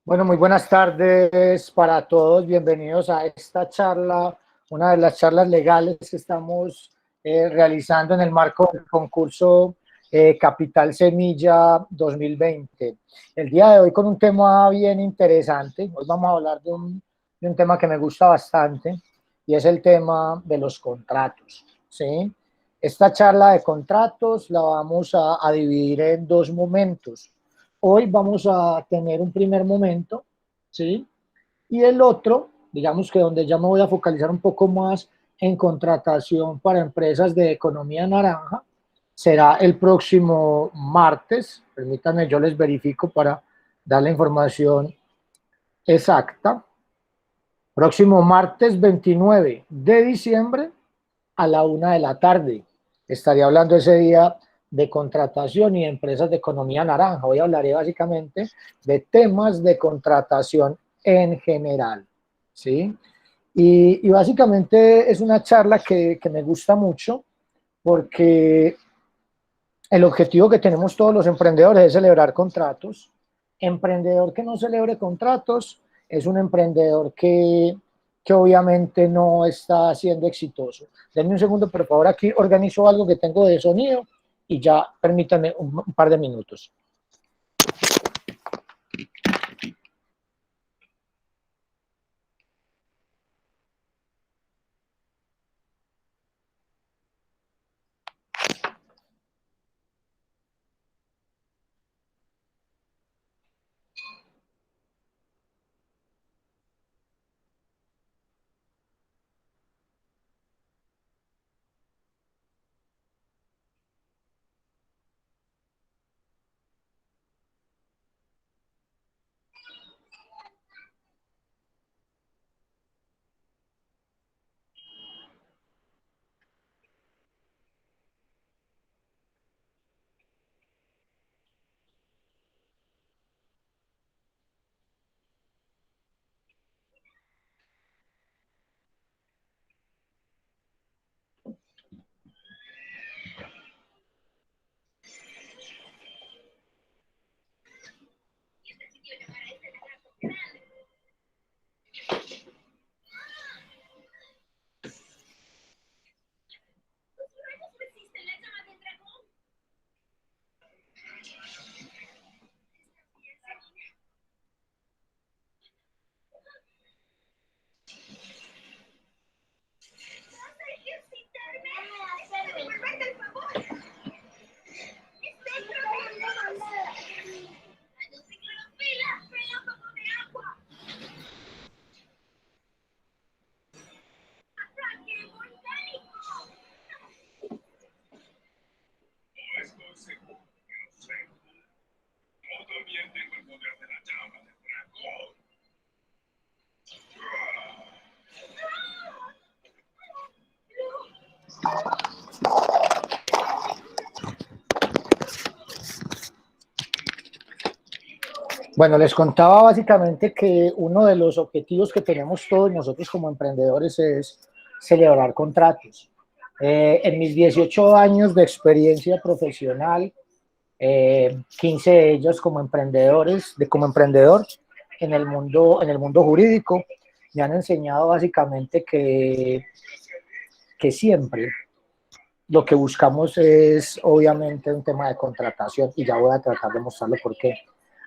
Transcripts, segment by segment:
Bueno, muy buenas tardes para todos. Bienvenidos a esta charla, una de las charlas legales que estamos realizando en el marco del concurso Capital Semilla 2020. El día de hoy con un tema bien interesante. Hoy vamos a hablar de un tema que me gusta bastante y es el tema de los contratos, ¿sí? Esta charla de contratos la vamos a dividir en dos momentos. Hoy vamos a tener un primer momento, ¿sí? Y el otro, digamos que donde ya me voy a focalizar un poco más en contratación para empresas de economía naranja, será el próximo martes. Permítanme, yo les verifico para dar la información exacta. Próximo martes 29 de diciembre a la 1 de la tarde. Estaría hablando ese día de contratación y empresas de economía naranja. Hoy hablaré básicamente de temas de contratación en general, ¿sí? Y básicamente es una charla que me gusta mucho porque el objetivo que tenemos todos los emprendedores es celebrar contratos. Emprendedor que no celebre contratos es un emprendedor que obviamente no está siendo exitoso. Denme un segundo, por favor, aquí organizo algo que tengo de sonido y ya permítanme un par de minutos. Bueno, les contaba básicamente que uno de los objetivos que tenemos todos nosotros como emprendedores es celebrar contratos. En mis 18 años de experiencia profesional, 15 de ellos como emprendedores, como emprendedor en el mundo jurídico, me han enseñado básicamente que siempre lo que buscamos es obviamente un tema de contratación y ya voy a tratar de mostrarlo por qué.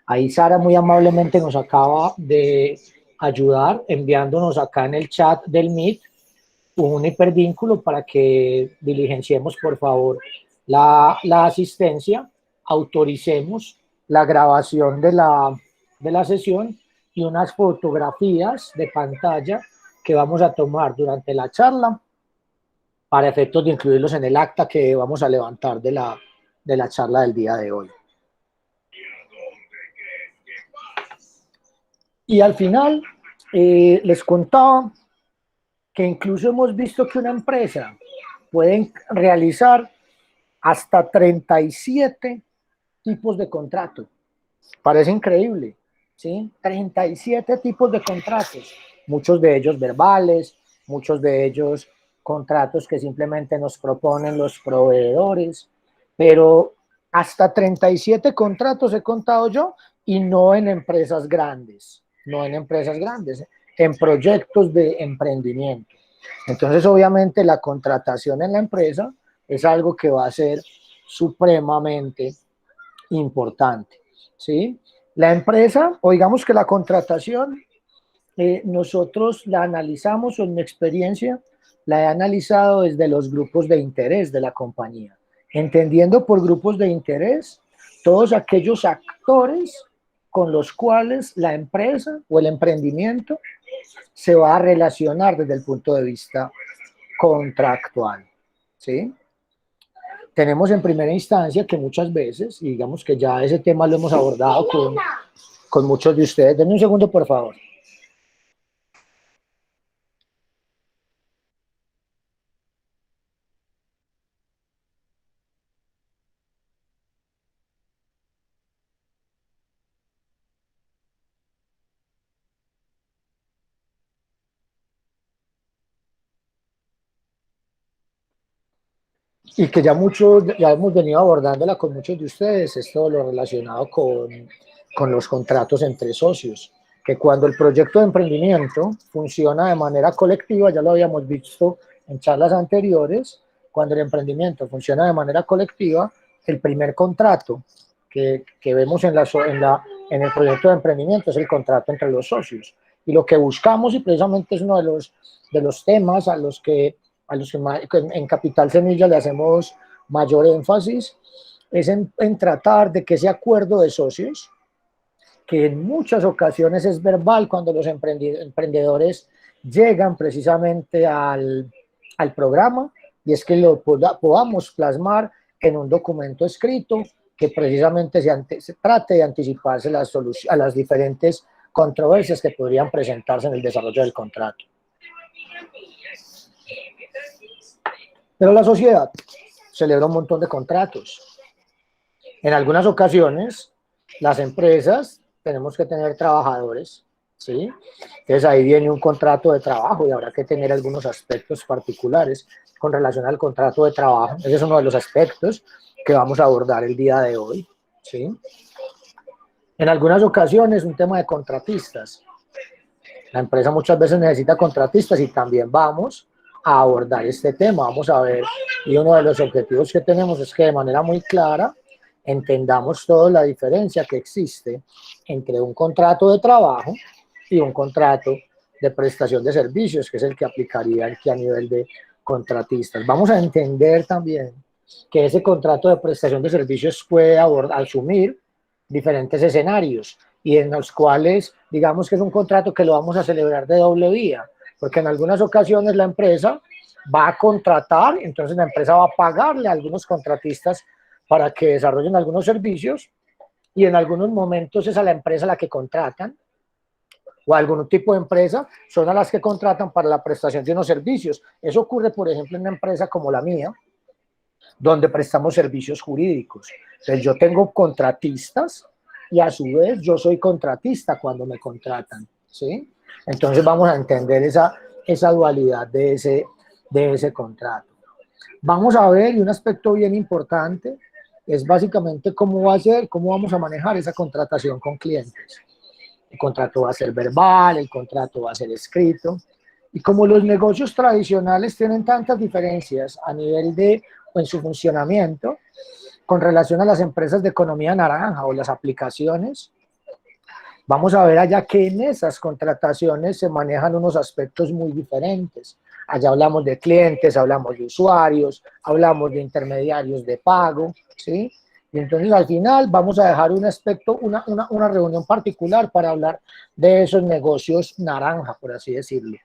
Ahí Sara muy amablemente nos acaba de ayudar enviándonos acá en el chat del Meet un hipervínculo para que diligenciemos por favor la asistencia, autoricemos la grabación de la sesión y unas fotografías de pantalla que vamos a tomar durante la charla para efectos de incluirlos en el acta que vamos a levantar de la charla del día de hoy. Y al final les contaba que incluso hemos visto que una empresa puede realizar hasta 37 tipos de contrato. Parece increíble, ¿sí? 37 tipos de contratos, muchos de ellos verbales, muchos de ellos contratos que simplemente nos proponen los proveedores, pero hasta 37 contratos he contado yo, y no en empresas grandes, no en empresas grandes, en proyectos de emprendimiento. Entonces, obviamente, la contratación en la empresa es algo que va a ser supremamente importante, ¿sí? La empresa, o digamos que la contratación, nosotros la analizamos, o en mi experiencia, la he analizado desde los grupos de interés de la compañía, entendiendo por grupos de interés todos aquellos actores con los cuales la empresa o el emprendimiento se va a relacionar desde el punto de vista contractual, ¿sí? Tenemos en primera instancia que muchas veces, y digamos que ya ese tema lo hemos abordado con muchos de ustedes. Denme un segundo, por favor. Y que ya hemos venido abordándola con muchos de ustedes, es todo lo relacionado con los contratos entre socios, que cuando el proyecto de emprendimiento funciona de manera colectiva, ya lo habíamos visto en charlas anteriores, cuando el emprendimiento funciona de manera colectiva, el primer contrato que vemos en el proyecto de emprendimiento es el contrato entre los socios. Y lo que buscamos, y precisamente es uno de los temas a los que en Capital Semilla le hacemos mayor énfasis, es en tratar de que ese acuerdo de socios, que en muchas ocasiones es verbal cuando los emprendedores llegan precisamente al programa, y es que lo podamos plasmar en un documento escrito que precisamente se trate de anticiparse a las diferentes controversias que podrían presentarse en el desarrollo del contrato. Pero la sociedad celebra un montón de contratos. En algunas ocasiones, las empresas tenemos que tener trabajadores, ¿sí? Entonces ahí viene un contrato de trabajo y habrá que tener algunos aspectos particulares con relación al contrato de trabajo. Ese es uno de los aspectos que vamos a abordar el día de hoy, ¿sí? En algunas ocasiones, un tema de contratistas. La empresa muchas veces necesita contratistas y también vamos a abordar este tema. Vamos a ver, y uno de los objetivos que tenemos es que de manera muy clara entendamos toda la diferencia que existe entre un contrato de trabajo y un contrato de prestación de servicios, que es el que aplicaría aquí a nivel de contratistas. Vamos a entender también que ese contrato de prestación de servicios puede asumir diferentes escenarios, y en los cuales, digamos que es un contrato que lo vamos a celebrar de doble vía, porque en algunas ocasiones la empresa va a contratar, entonces la empresa va a pagarle a algunos contratistas para que desarrollen algunos servicios, y en algunos momentos es a la empresa a la que contratan, o algún tipo de empresa son a las que contratan para la prestación de unos servicios. Eso ocurre, por ejemplo, en una empresa como la mía, donde prestamos servicios jurídicos. Entonces yo tengo contratistas y a su vez yo soy contratista cuando me contratan, ¿sí? Entonces vamos a entender esa dualidad de ese contrato. Vamos a ver, y un aspecto bien importante es básicamente cómo vamos a manejar esa contratación con clientes. El contrato va a ser verbal, el contrato va a ser escrito. Y como los negocios tradicionales tienen tantas diferencias a nivel de en su funcionamiento con relación a las empresas de economía naranja o las aplicaciones, vamos a ver allá que en esas contrataciones se manejan unos aspectos muy diferentes. Allá hablamos de clientes, hablamos de usuarios, hablamos de intermediarios de pago, ¿sí? Y entonces al final vamos a dejar un aspecto, una reunión particular para hablar de esos negocios naranja, por así decirlo.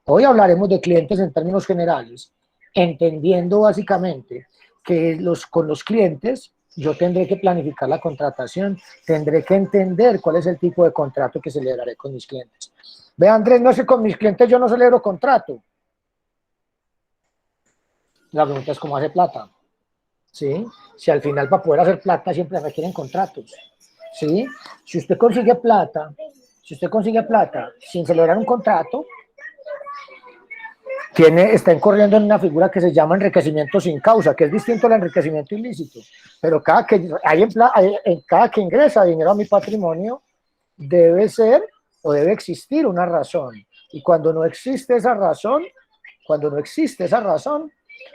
Hoy hablaremos de clientes en términos generales, entendiendo básicamente que con los clientes yo tendré que planificar la contratación, tendré que entender cuál es el tipo de contrato que celebraré con mis clientes. Ve, Andrés, no sé, con mis clientes yo no celebro contrato. La pregunta es cómo hace plata, ¿sí? Si al final para poder hacer plata siempre requieren contratos, ¿sí? Si usted consigue plata, sin celebrar un contrato, está incurriendo en una figura que se llama enriquecimiento sin causa, que es distinto al enriquecimiento ilícito. Pero cada que ingresa dinero a mi patrimonio, debe ser o debe existir una razón. Y cuando no existe esa razón,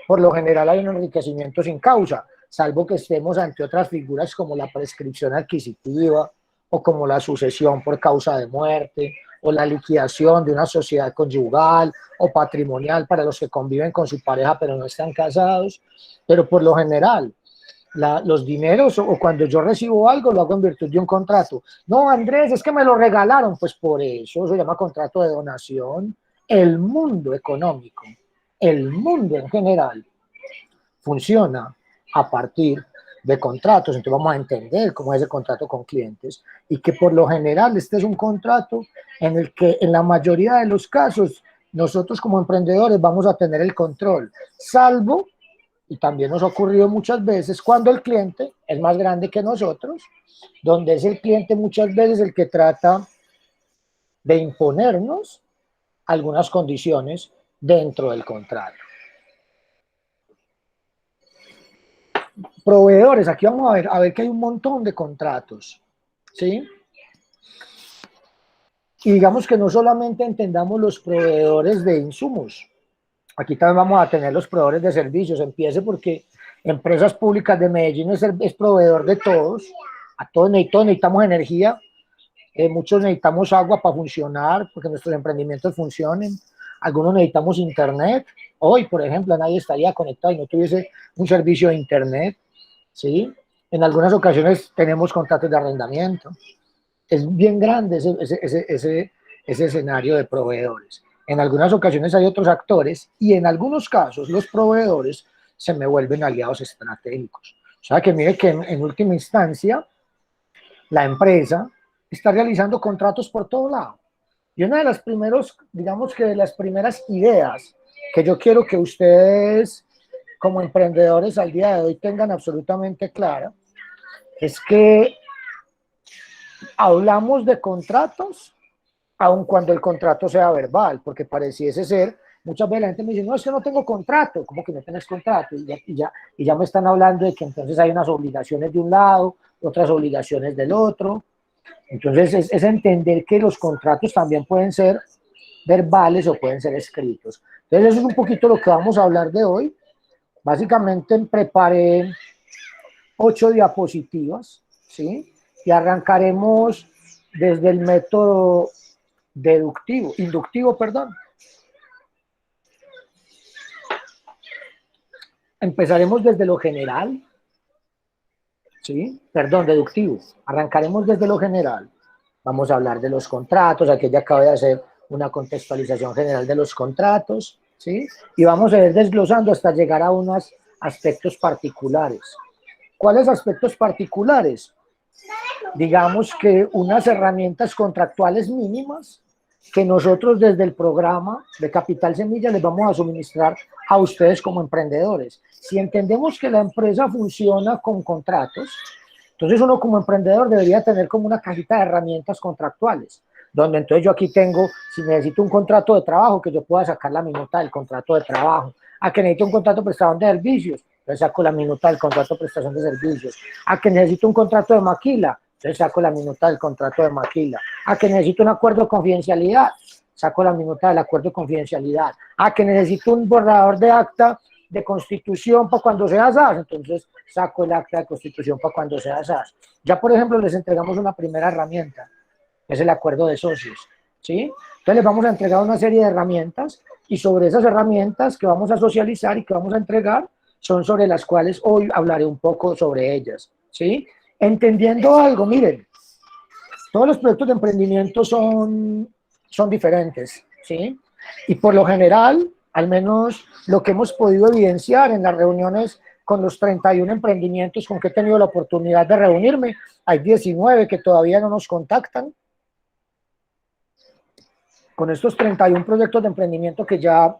por lo general hay un enriquecimiento sin causa, salvo que estemos ante otras figuras como la prescripción adquisitiva o como la sucesión por causa de muerte o la liquidación de una sociedad conyugal o patrimonial para los que conviven con su pareja pero no están casados. Pero por lo general, los dineros o cuando yo recibo algo lo hago en virtud de un contrato. No, Andrés, es que me lo regalaron. Pues por eso se llama contrato de donación. El mundo económico, el mundo en general, funciona a partir de contratos. Entonces vamos a entender cómo es el contrato con clientes y que por lo general este es un contrato en el que en la mayoría de los casos nosotros como emprendedores vamos a tener el control, salvo, y también nos ha ocurrido muchas veces, cuando el cliente es más grande que nosotros, donde es el cliente muchas veces el que trata de imponernos algunas condiciones dentro del contrato. Proveedores, aquí vamos a ver que hay un montón de contratos, ¿sí? Y digamos que no solamente entendamos los proveedores de insumos, aquí también vamos a tener los proveedores de servicios. Empiece porque Empresas Públicas de Medellín es proveedor de todos, a todos necesitamos energía, muchos necesitamos agua para funcionar, porque nuestros emprendimientos funcionen, algunos necesitamos internet. Hoy, por ejemplo, nadie estaría conectado y no tuviese un servicio de internet, ¿sí? En algunas ocasiones tenemos contratos de arrendamiento. Es bien grande ese escenario de proveedores. En algunas ocasiones hay otros actores y en algunos casos los proveedores se me vuelven aliados estratégicos. O sea que mire que en última instancia la empresa está realizando contratos por todo lado. Y una de las primeros, digamos que de las primeras ideas que yo quiero que ustedes como emprendedores al día de hoy tengan absolutamente clara es que hablamos de contratos aun cuando el contrato sea verbal, porque pareciese ser, muchas veces la gente me dice, no, es que no tengo contrato. ¿Cómo que no tienes contrato? Y ya me están hablando de que entonces hay unas obligaciones de un lado, otras obligaciones del otro. Entonces es entender que los contratos también pueden ser verbales o pueden ser escritos. Entonces eso es un poquito lo que vamos a hablar de hoy. Básicamente preparé 8 diapositivas, ¿sí? Y arrancaremos desde el método inductivo, perdón. Empezaremos desde lo general, ¿sí? Perdón, deductivo. Arrancaremos desde lo general. Vamos a hablar de los contratos, aquí ya acabo de hacer una contextualización general de los contratos, ¿sí? Y vamos a ir desglosando hasta llegar a unos aspectos particulares. ¿Cuáles aspectos particulares? Digamos que unas herramientas contractuales mínimas que nosotros desde el programa de Capital Semilla les vamos a suministrar a ustedes como emprendedores. Si entendemos que la empresa funciona con contratos, entonces uno como emprendedor debería tener como una cajita de herramientas contractuales, donde entonces yo aquí tengo, si necesito un contrato de trabajo, que yo pueda sacar la minuta del contrato de trabajo. A que necesito un contrato de prestación de servicios, entonces saco la minuta del contrato de prestación de servicios. A que necesito un contrato de maquila, entonces saco la minuta del contrato de maquila. A que necesito un acuerdo de confidencialidad, saco la minuta del acuerdo de confidencialidad. A que necesito un borrador de acta de constitución para cuando sea SAS, entonces saco el acta de constitución para cuando sea SAS. Ya, por ejemplo, les entregamos una primera herramienta, que es el acuerdo de socios, ¿sí? Entonces les vamos a entregar una serie de herramientas y sobre esas herramientas que vamos a socializar y que vamos a entregar son sobre las cuales hoy hablaré un poco sobre ellas, ¿sí? Entendiendo algo, miren, todos los proyectos de emprendimiento son diferentes, ¿sí? Y por lo general, al menos lo que hemos podido evidenciar en las reuniones con los 31 emprendimientos con que he tenido la oportunidad de reunirme, hay 19 que todavía no nos contactan. Con estos 31 proyectos de emprendimiento que ya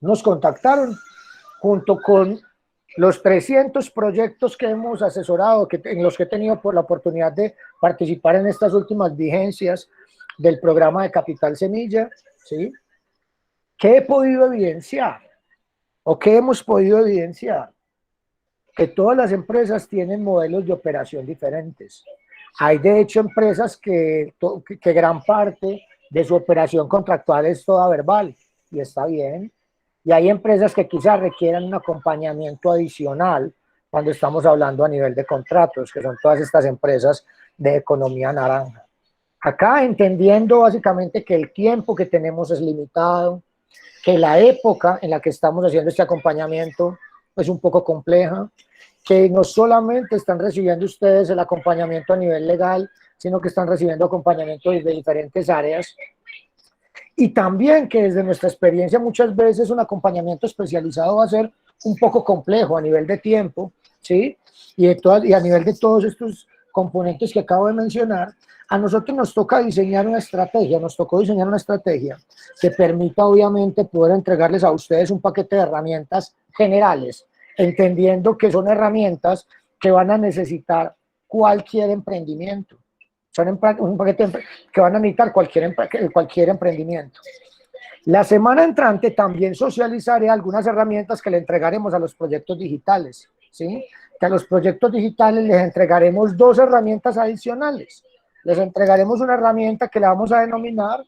nos contactaron, junto con los 300 proyectos que hemos asesorado, en los que he tenido por la oportunidad de participar en estas últimas vigencias del programa de Capital Semilla, ¿sí? ¿Qué he podido evidenciar? ¿O qué hemos podido evidenciar? Que todas las empresas tienen modelos de operación diferentes. Hay de hecho empresas que gran parte de su operación contractual es toda verbal, y está bien. Y hay empresas que quizás requieran un acompañamiento adicional cuando estamos hablando a nivel de contratos, que son todas estas empresas de economía naranja. Acá entendiendo básicamente que el tiempo que tenemos es limitado, que la época en la que estamos haciendo este acompañamiento es un poco compleja, que no solamente están recibiendo ustedes el acompañamiento a nivel legal, sino que están recibiendo acompañamiento desde diferentes áreas, y también que desde nuestra experiencia muchas veces un acompañamiento especializado va a ser un poco complejo a nivel de tiempo, ¿sí? Y a nivel de todos estos componentes que acabo de mencionar. A nosotros nos toca diseñar una estrategia, nos tocó diseñar una estrategia que permita obviamente poder entregarles a ustedes un paquete de herramientas generales, entendiendo que son herramientas que van a necesitar cualquier emprendimiento. Son un paquete que van a necesitar cualquier emprendimiento. La semana entrante también socializaré algunas herramientas que le entregaremos a los proyectos digitales, ¿sí? Que a los proyectos digitales les entregaremos 2 herramientas adicionales. Les entregaremos una herramienta que la vamos a denominar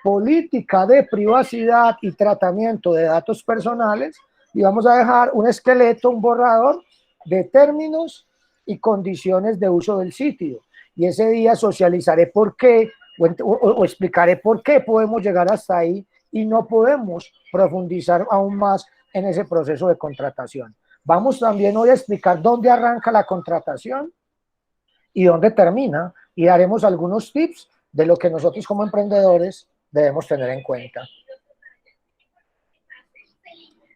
política de privacidad y tratamiento de datos personales, y vamos a dejar un esqueleto, un borrador de términos y condiciones de uso del sitio. Y ese día socializaré por qué o explicaré por qué podemos llegar hasta ahí y no podemos profundizar aún más en ese proceso de contratación. Vamos también hoy a explicar dónde arranca la contratación y dónde termina, y daremos algunos tips de lo que nosotros como emprendedores debemos tener en cuenta.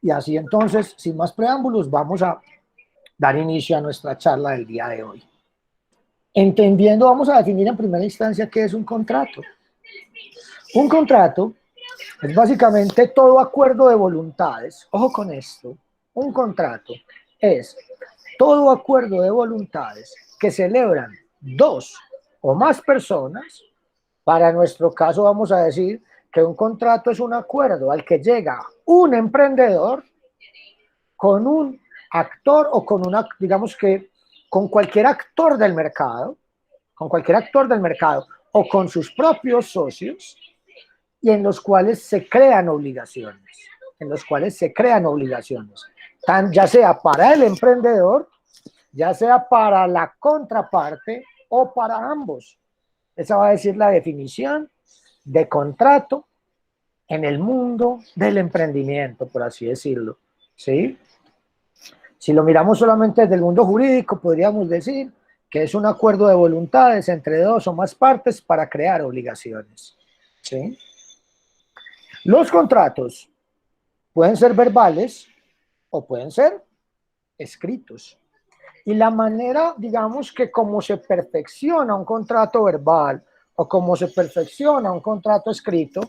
Y así entonces, sin más preámbulos, vamos a dar inicio a nuestra charla del día de hoy. Entendiendo, vamos a definir en primera instancia qué es un contrato. Un contrato es básicamente todo acuerdo de voluntades. Ojo con esto. Un contrato es todo acuerdo de voluntades que celebran 2 o más personas. Para nuestro caso vamos a decir que un contrato es un acuerdo al que llega un emprendedor con un actor o con una, digamos que con cualquier actor del mercado, o con sus propios socios, y en los cuales se crean obligaciones, ya sea para el emprendedor, ya sea para la contraparte o para ambos. Esa va a decir la definición de contrato en el mundo del emprendimiento, por así decirlo, ¿sí? Si lo miramos solamente desde el mundo jurídico, podríamos decir que es un acuerdo de voluntades entre 2 o más partes para crear obligaciones, ¿sí? Los contratos pueden ser verbales o pueden ser escritos. Y la manera, digamos que como se perfecciona un contrato verbal o como se perfecciona un contrato escrito,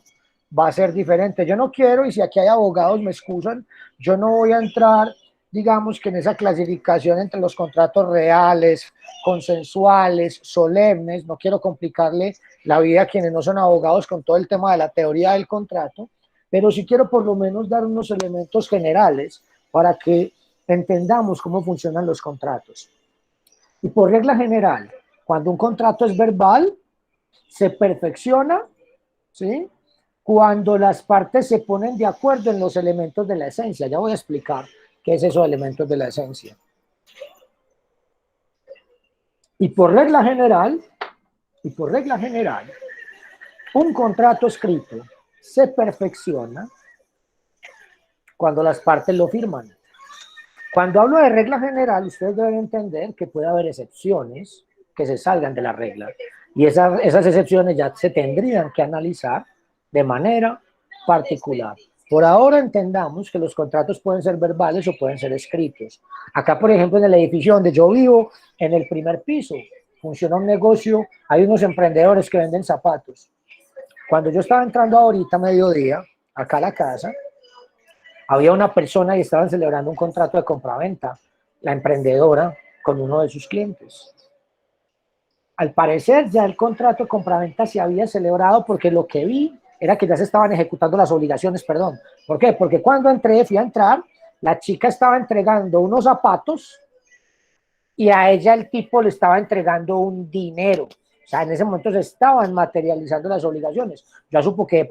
va a ser diferente. Yo no quiero, y si aquí hay abogados me excusan, yo no voy a entrar, digamos que en esa clasificación entre los contratos reales, consensuales, solemnes. No quiero complicarle la vida a quienes no son abogados con todo el tema de la teoría del contrato, pero sí quiero por lo menos dar unos elementos generales para que entendamos cómo funcionan los contratos. Y por regla general, cuando un contrato es verbal, se perfecciona, ¿sí?, cuando las partes se ponen de acuerdo en los elementos de la esencia. Ya voy a explicar qué es eso de elementos de la esencia. Y por regla general, un contrato escrito se perfecciona cuando las partes lo firman. Cuando hablo de regla general, ustedes deben entender que puede haber excepciones que se salgan de la regla, y esas excepciones ya se tendrían que analizar de manera particular. Por ahora entendamos que los contratos pueden ser verbales o pueden ser escritos. Acá, por ejemplo, en el edificio donde yo vivo, en el primer piso, funciona un negocio, hay unos emprendedores que venden zapatos. Cuando yo estaba entrando ahorita a mediodía, acá a la casa, Había una persona y estaban celebrando un contrato de compraventa, la emprendedora, con uno de sus clientes. Al parecer ya el contrato de compraventa se había celebrado porque lo que vi era que ya se estaban ejecutando las obligaciones, perdón. ¿Por qué? Porque cuando fui a entrar, la chica estaba entregando unos zapatos y a ella el tipo le estaba entregando un dinero. O sea, en ese momento se estaban materializando las obligaciones. Yo asumo que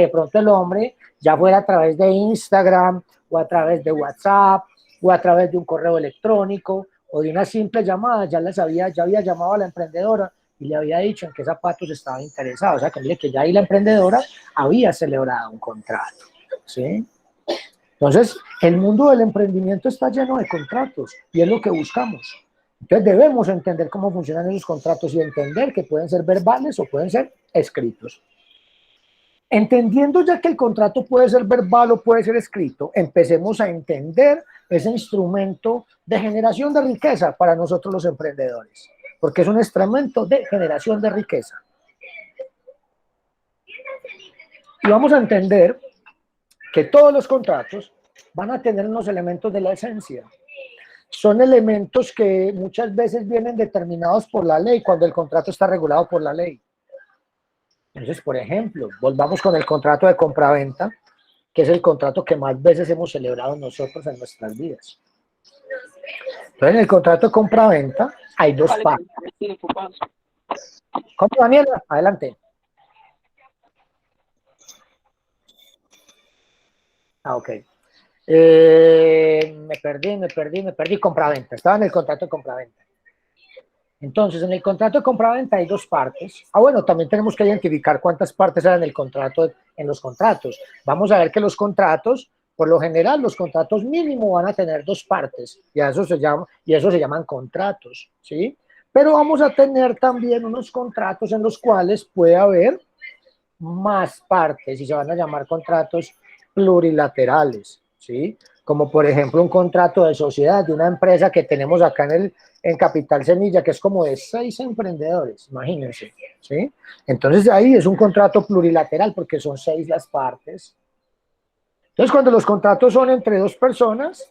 de pronto el hombre ya fuera a través de Instagram o a través de WhatsApp o a través de un correo electrónico o de una simple llamada, ya había llamado a la emprendedora y le había dicho en qué zapatos estaba interesado. O sea, que mire que ya ahí la emprendedora había celebrado un contrato. ¿Sí? Entonces, el mundo del emprendimiento está lleno de contratos y es lo que buscamos. Entonces, debemos entender cómo funcionan esos contratos y entender que pueden ser verbales o pueden ser escritos. Entendiendo ya que el contrato puede ser verbal o puede ser escrito, empecemos a entender ese instrumento de generación de riqueza para nosotros los emprendedores, porque es un instrumento de generación de riqueza. Y vamos a entender que todos los contratos van a tener unos elementos de la esencia. Son elementos que muchas veces vienen determinados por la ley cuando el contrato está regulado por la ley. Entonces, por ejemplo, volvamos con el contrato de compraventa, que es el contrato que más veces hemos celebrado nosotros en nuestras vidas. Entonces, en el contrato de compraventa hay dos partes. ¿Cómo, Daniela? Adelante. Ok. Me perdí. Compraventa. Estaba en el contrato de compraventa. Entonces, en el contrato de compraventa hay dos partes. Bueno, también tenemos que identificar cuántas partes hay en el contrato, en los contratos. Vamos a ver que los contratos, por lo general, los contratos mínimo van a tener dos partes y eso se llaman contratos, ¿sí? Pero vamos a tener también unos contratos en los cuales puede haber más partes y se van a llamar contratos plurilaterales, ¿sí? Como por ejemplo un contrato de sociedad de una empresa que tenemos acá en Capital Semilla, que es como de 6 emprendedores, imagínense, ¿sí? Entonces ahí es un contrato plurilateral porque son 6 las partes. Entonces cuando los contratos son entre dos personas,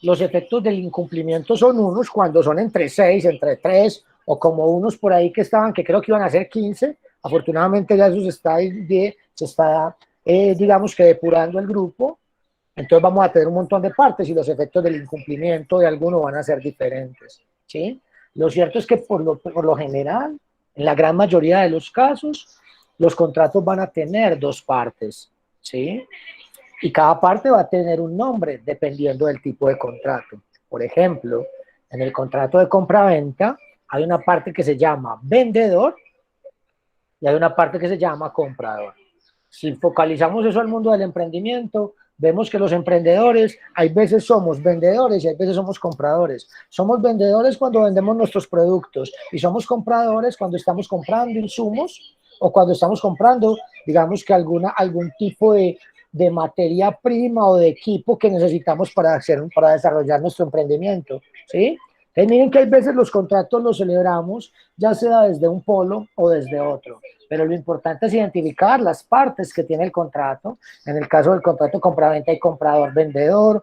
los efectos del incumplimiento son unos, cuando son entre 6, entre 3 o como unos por ahí que estaban, que creo que iban a ser 15, afortunadamente ya eso se está digamos que depurando el grupo, entonces vamos a tener un montón de partes y los efectos del incumplimiento de alguno van a ser diferentes, ¿sí? Lo cierto es que por lo general, en la gran mayoría de los casos, los contratos van a tener dos partes, ¿sí? Y cada parte va a tener un nombre dependiendo del tipo de contrato. Por ejemplo, en el contrato de compra-venta hay una parte que se llama vendedor y hay una parte que se llama comprador. Si focalizamos eso al mundo del emprendimiento, vemos que los emprendedores, hay veces somos vendedores y hay veces somos compradores. Somos vendedores cuando vendemos nuestros productos y somos compradores cuando estamos comprando insumos o cuando estamos comprando, digamos que algún tipo de materia prima o de equipo que necesitamos para desarrollar nuestro emprendimiento, ¿sí? Entonces, miren que hay veces los contratos los celebramos, ya sea desde un polo o desde otro, pero lo importante es identificar las partes que tiene el contrato. En el caso del contrato de compraventa hay comprador-vendedor.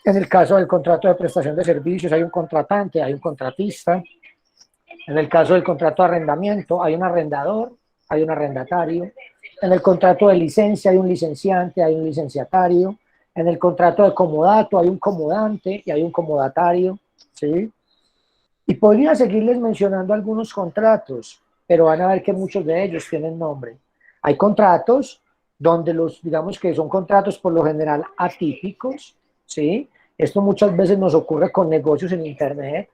En el caso del contrato de prestación de servicios hay un contratante, hay un contratista. En el caso del contrato de arrendamiento hay un arrendador, hay un arrendatario. En el contrato de licencia hay un licenciante, hay un licenciatario. En el contrato de comodato hay un comodante y hay un comodatario, ¿sí? Y podría seguirles mencionando algunos contratos, pero van a ver que muchos de ellos tienen nombre. Hay contratos donde digamos que son contratos por lo general atípicos, ¿sí? Esto muchas veces nos ocurre con negocios en Internet,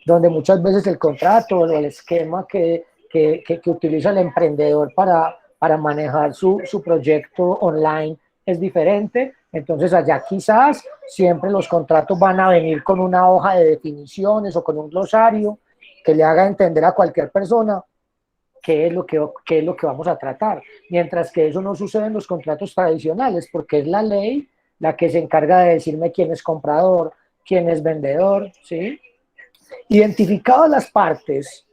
donde muchas veces el contrato o el esquema que utiliza el emprendedor para manejar su proyecto online es diferente. Entonces allá quizás siempre los contratos van a venir con una hoja de definiciones o con un glosario que le haga entender a cualquier persona qué es lo que vamos a tratar. Mientras que eso no sucede en los contratos tradicionales, porque es la ley la que se encarga de decirme quién es comprador, quién es vendedor, ¿sí? Identificadas las partes,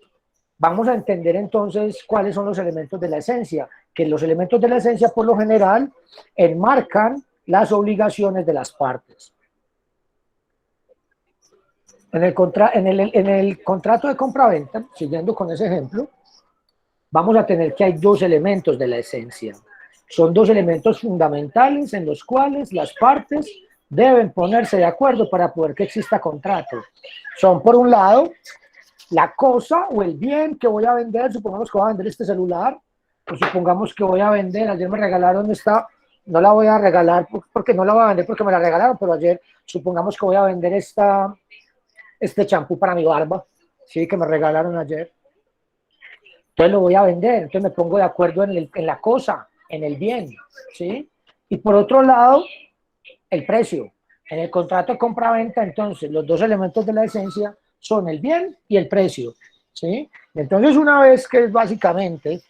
vamos a entender entonces cuáles son los elementos de la esencia, que los elementos de la esencia por lo general enmarcan las obligaciones de las partes. En el contrato de compra-venta, siguiendo con ese ejemplo, vamos a tener que hay dos elementos de la esencia. Son dos elementos fundamentales en los cuales las partes deben ponerse de acuerdo para poder que exista contrato. Son, por un lado, la cosa o el bien que voy a vender. Supongamos que voy a vender este celular, o supongamos que voy a vender, ayer me regalaron esta, no la voy a regalar porque no la voy a vender porque me la regalaron, pero ayer supongamos que voy a vender este champú para mi barba, sí, que me regalaron ayer. Entonces lo voy a vender, entonces me pongo de acuerdo en la cosa, en el bien, ¿sí? Y por otro lado, el precio. En el contrato de compra-venta, entonces, los dos elementos de la esencia son el bien y el precio, ¿sí? Entonces, una vez que es básicamente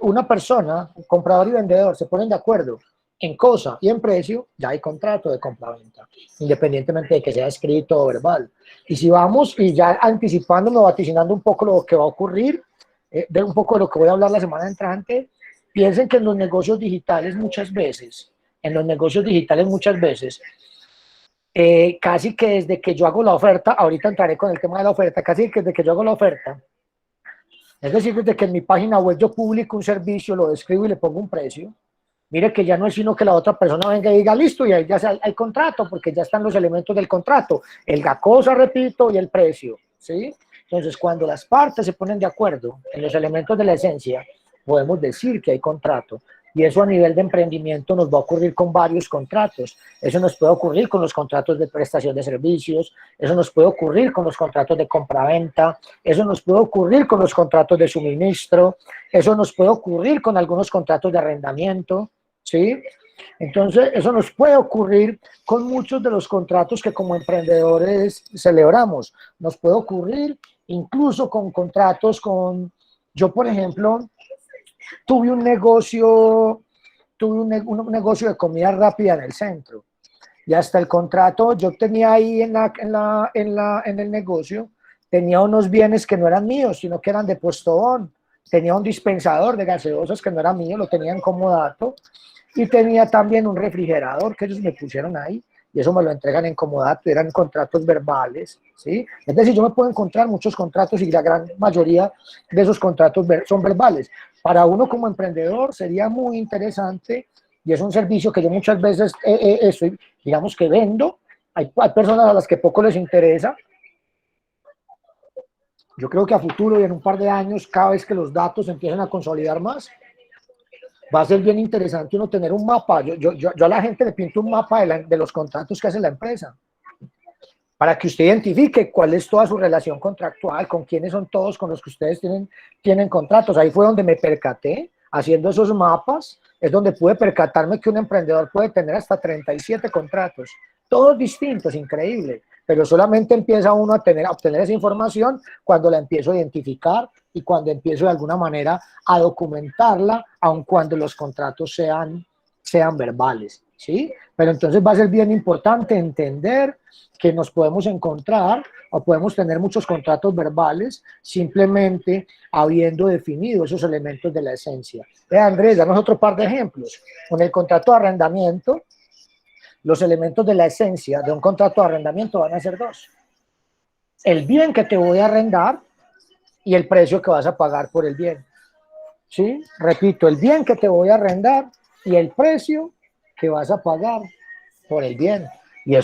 una persona, un comprador y vendedor, se ponen de acuerdo en cosa y en precio, ya hay contrato de compra-venta, independientemente de que sea escrito o verbal. Y si vamos, y ya anticipándome, vaticinando un poco lo que va a ocurrir, de un poco de lo que voy a hablar la semana entrante, piensen que en los negocios digitales muchas veces, casi que desde que yo hago la oferta, ahorita entraré con el tema de la oferta, casi que desde que yo hago la oferta, es decir, desde que en mi página web yo publico un servicio, lo describo y le pongo un precio, mire que ya no es sino que la otra persona venga y diga listo y ahí ya hay contrato, porque ya están los elementos del contrato, la cosa, repito, y el precio, ¿sí? Entonces, cuando las partes se ponen de acuerdo en los elementos de la esencia, podemos decir que hay contrato. Y eso a nivel de emprendimiento nos va a ocurrir con varios contratos. Eso nos puede ocurrir con los contratos de prestación de servicios, eso nos puede ocurrir con los contratos de compraventa, eso nos puede ocurrir con los contratos de suministro, eso nos puede ocurrir con algunos contratos de arrendamiento, ¿sí? Entonces, eso nos puede ocurrir con muchos de los contratos que como emprendedores celebramos. Nos puede ocurrir incluso con contratos con... Yo, por ejemplo, tuve un negocio de comida rápida en el centro. Y hasta el contrato yo tenía ahí en el negocio, tenía unos bienes que no eran míos, sino que eran de Postobón. Tenía un dispensador de gaseosas que no era mío, lo tenía en comodato. Y tenía también un refrigerador que ellos me pusieron ahí, y eso me lo entregan en comodato, eran contratos verbales, ¿sí? Es decir, yo me puedo encontrar muchos contratos y la gran mayoría de esos contratos son verbales. Para uno como emprendedor sería muy interesante, y es un servicio que yo muchas veces estoy, digamos que vendo, hay personas a las que poco les interesa. Yo creo que a futuro y en un par de años, cada vez que los datos empiecen a consolidar más, va a ser bien interesante uno tener un mapa. Yo a la gente le pinto un mapa de los contratos que hace la empresa, para que usted identifique cuál es toda su relación contractual, con quiénes son todos con los que ustedes tienen contratos. Ahí fue donde me percaté, haciendo esos mapas, es donde pude percatarme que un emprendedor puede tener hasta 37 contratos, todos distintos, increíble, pero solamente empieza uno a obtener esa información cuando la empiezo a identificar y cuando empiezo de alguna manera a documentarla, aun cuando los contratos sean verbales, ¿sí? Pero entonces va a ser bien importante entender que nos podemos encontrar o podemos tener muchos contratos verbales simplemente habiendo definido esos elementos de la esencia. Andrés, danos otro par de ejemplos. Con el contrato de arrendamiento, los elementos de la esencia de un contrato de arrendamiento van a ser dos. El bien que te voy a arrendar y el precio que vas a pagar por el bien. ¿Sí? Repito, el bien que te voy a arrendar y el precio que vas a pagar por el bien. Y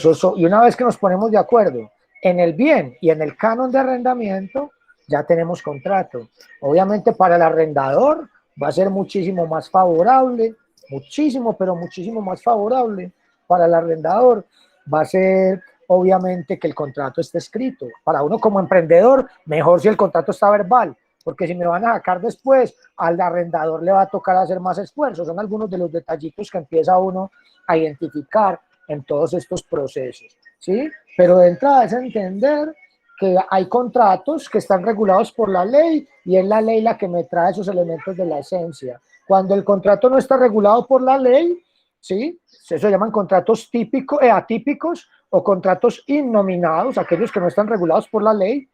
una vez que nos ponemos de acuerdo en el bien y en el canon de arrendamiento, ya tenemos contrato. Obviamente para el arrendador va a ser muchísimo más favorable, muchísimo, pero muchísimo más favorable para el arrendador. Va a ser obviamente que el contrato esté escrito. Para uno como emprendedor, mejor si el contrato está verbal, porque si me van a sacar después, al arrendador le va a tocar hacer más esfuerzo. Son algunos de los detallitos que empieza uno a identificar en todos estos procesos, ¿sí? Pero de entrada es entender que hay contratos que están regulados por la ley y es la ley la que me trae esos elementos de la esencia. Cuando el contrato no está regulado por la ley, ¿sí? Eso llaman contratos atípicos o contratos innominados, aquellos que no están regulados por la ley.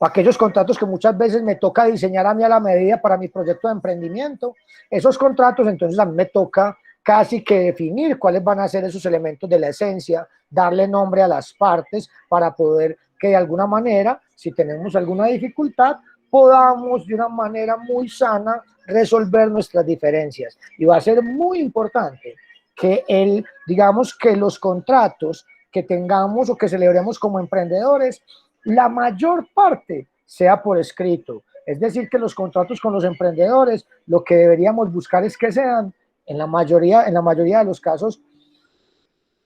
o aquellos contratos que muchas veces me toca diseñar a mí a la medida para mi proyecto de emprendimiento, esos contratos entonces a mí me toca casi que definir cuáles van a ser esos elementos de la esencia, darle nombre a las partes para poder que de alguna manera, si tenemos alguna dificultad, podamos de una manera muy sana resolver nuestras diferencias. Y va a ser muy importante que digamos que los contratos que tengamos o que celebremos como emprendedores, la mayor parte sea por escrito. Es decir, que los contratos con los emprendedores, lo que deberíamos buscar es que sean, en la mayoría de los casos,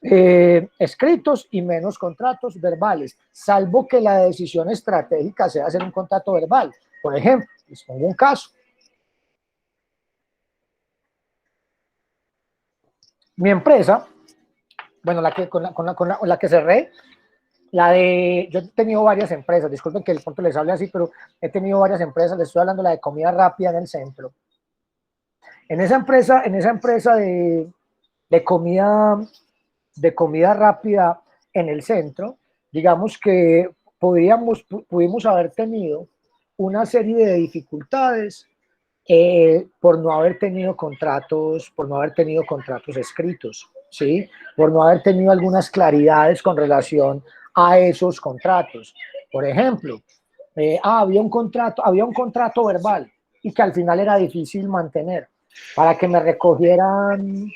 escritos y menos contratos verbales, salvo que la decisión estratégica sea hacer un contrato verbal. Por ejemplo, les pongo un caso. Mi empresa, bueno, con la que cerré, yo he tenido varias empresas, disculpen que el punto les hable así, pero he tenido varias empresas, les estoy hablando de la de comida rápida en el centro. En esa empresa de comida, de comida rápida en el centro, digamos que pudimos haber tenido una serie de dificultades por no haber tenido contratos escritos, ¿sí? Por no haber tenido algunas claridades con relación a esos contratos. Por ejemplo, había un contrato verbal y que al final era difícil mantener para que me recogieran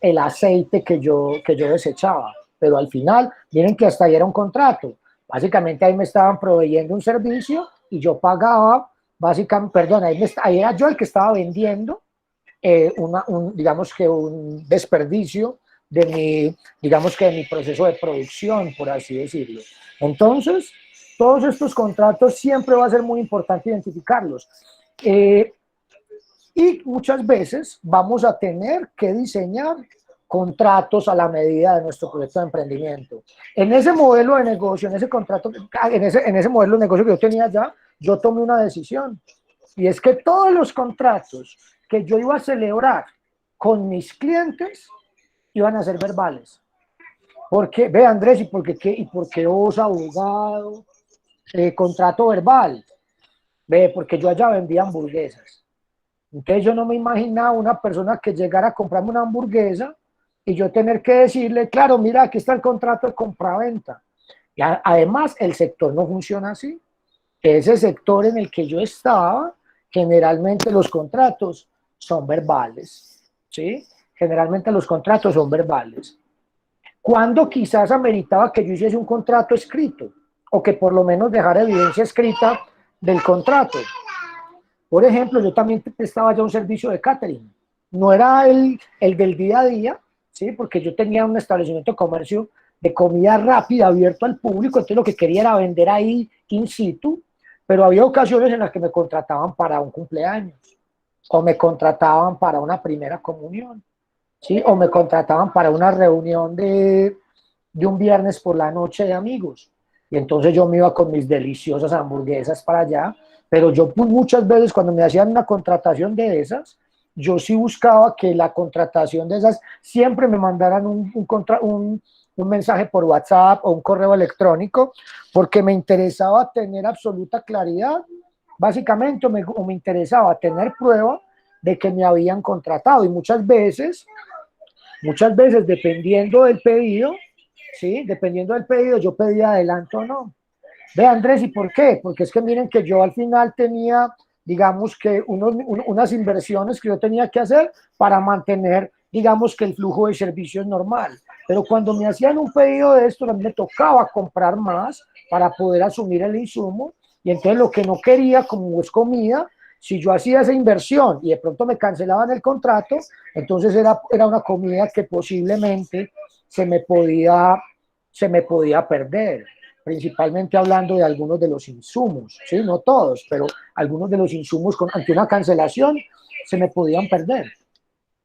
el aceite que yo desechaba. Pero al final, miren que hasta ahí era un contrato. Básicamente ahí me estaban proveyendo un servicio y yo pagaba, básicamente, perdón, ahí era yo el que estaba vendiendo digamos que un desperdicio digamos que de mi proceso de producción, por así decirlo. Entonces, todos estos contratos siempre va a ser muy importante identificarlos. Y muchas veces vamos a tener que diseñar contratos a la medida de nuestro proyecto de emprendimiento. En ese modelo de negocio, en ese contrato, en ese modelo de negocio que yo tenía ya, yo tomé una decisión. Y es que todos los contratos que yo iba a celebrar con mis clientes iban a ser verbales. Porque, ve Andrés, ¿y por qué vos, abogado, contrato verbal? Ve, porque yo allá vendía hamburguesas. Entonces yo no me imaginaba una persona que llegara a comprarme una hamburguesa y yo tener que decirle, claro, mira, aquí está el contrato de compra-venta. Y además el sector no funciona así. Ese sector en el que yo estaba, generalmente los contratos son verbales, ¿sí? Generalmente los contratos son verbales. Cuando quizás ameritaba que yo hiciese un contrato escrito o que por lo menos dejara evidencia escrita del contrato. Por ejemplo, yo también prestaba ya un servicio de catering. No era el del día a día, ¿sí? Porque yo tenía un establecimiento de comercio de comida rápida abierto al público, entonces lo que quería era vender ahí in situ, pero había ocasiones en las que me contrataban para un cumpleaños, o me contrataban para una primera comunión, ¿sí? O me contrataban para una reunión de un viernes por la noche de amigos. Y entonces yo me iba con mis deliciosas hamburguesas para allá, pero yo muchas veces cuando me hacían una contratación de esas, yo sí buscaba que la contratación de esas siempre me mandaran un mensaje por WhatsApp o un correo electrónico, porque me interesaba tener absoluta claridad, básicamente, o me interesaba tener prueba de que me habían contratado. Y muchas veces dependiendo del pedido, ¿sí? Dependiendo del pedido, yo pedía adelanto o no. Ve, Andrés, ¿y por qué? Porque es que miren que yo al final tenía, digamos que unas inversiones que yo tenía que hacer para mantener, digamos que el flujo de servicios normal. Pero cuando me hacían un pedido de esto, a mí me tocaba comprar más para poder asumir el insumo. Y entonces lo que no quería, como es comida, si yo hacía esa inversión y de pronto me cancelaban el contrato, entonces era una comida que posiblemente se me podía perder, principalmente hablando de algunos de los insumos, ¿sí? No todos, pero algunos de los insumos ante una cancelación se me podían perder,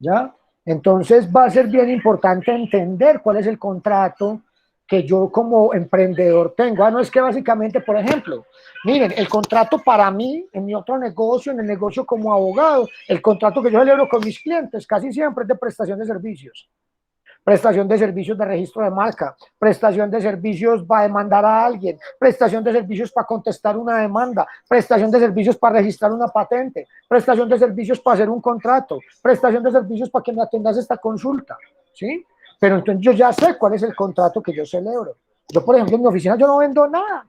¿ya? Entonces va a ser bien importante entender cuál es el contrato que yo como emprendedor tengo. No es que básicamente, por ejemplo, miren, el contrato para mí, en mi otro negocio, en el negocio como abogado, el contrato que yo celebro con mis clientes casi siempre es de prestación de servicios. prestación de servicios de registro de marca, prestación de servicios para demandar a alguien, prestación de servicios para contestar una demanda, prestación de servicios para registrar una patente, prestación de servicios para hacer un contrato, prestación de servicios para que me atiendas esta consulta, ¿sí? Pero entonces yo ya sé cuál es el contrato que yo celebro. Yo, por ejemplo, en mi oficina yo no vendo nada,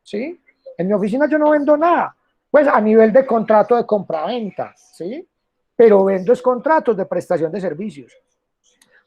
¿sí? En mi oficina yo no vendo nada, pues a nivel de contrato de compraventa, ¿sí? Pero vendo es contratos de prestación de servicios,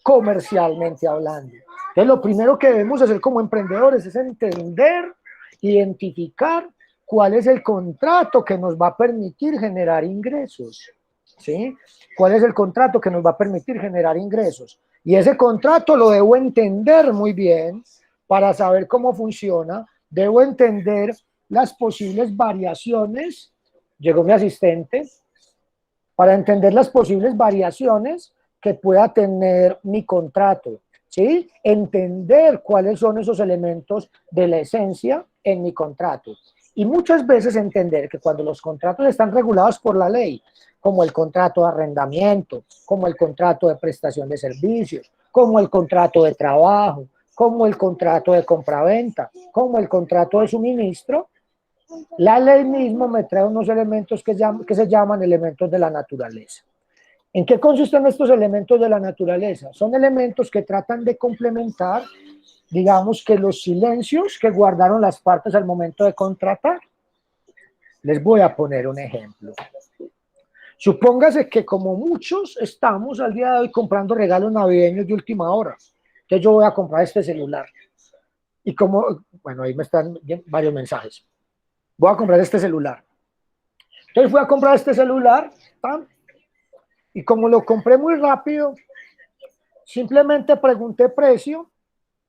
comercialmente hablando. Entonces, lo primero que debemos hacer como emprendedores es entender, identificar cuál es el contrato que nos va a permitir generar ingresos, ¿sí? ¿Cuál es el contrato que nos va a permitir generar ingresos? Y ese contrato lo debo entender muy bien para saber cómo funciona. Debo entender las posibles variaciones. Llegó mi asistente. Para entender las posibles variaciones que pueda tener mi contrato, ¿sí? Entender cuáles son esos elementos de la esencia en mi contrato. Y muchas veces entender que cuando los contratos están regulados por la ley, como el contrato de arrendamiento, como el contrato de prestación de servicios, como el contrato de trabajo, como el contrato de compraventa, como el contrato de suministro, la ley mismo me trae unos elementos que se llaman elementos de la naturaleza. ¿En qué consisten estos elementos de la naturaleza? Son elementos que tratan de complementar, digamos, que los silencios que guardaron las partes al momento de contratar. Les voy a poner un ejemplo. Supóngase que como muchos estamos al día de hoy comprando regalos navideños de última hora, entonces yo voy a comprar este celular. Y como, bueno, ahí me están varios mensajes. Voy a comprar este celular. Entonces fui a comprar este celular, ¿tá? Y como lo compré muy rápido, simplemente pregunté precio,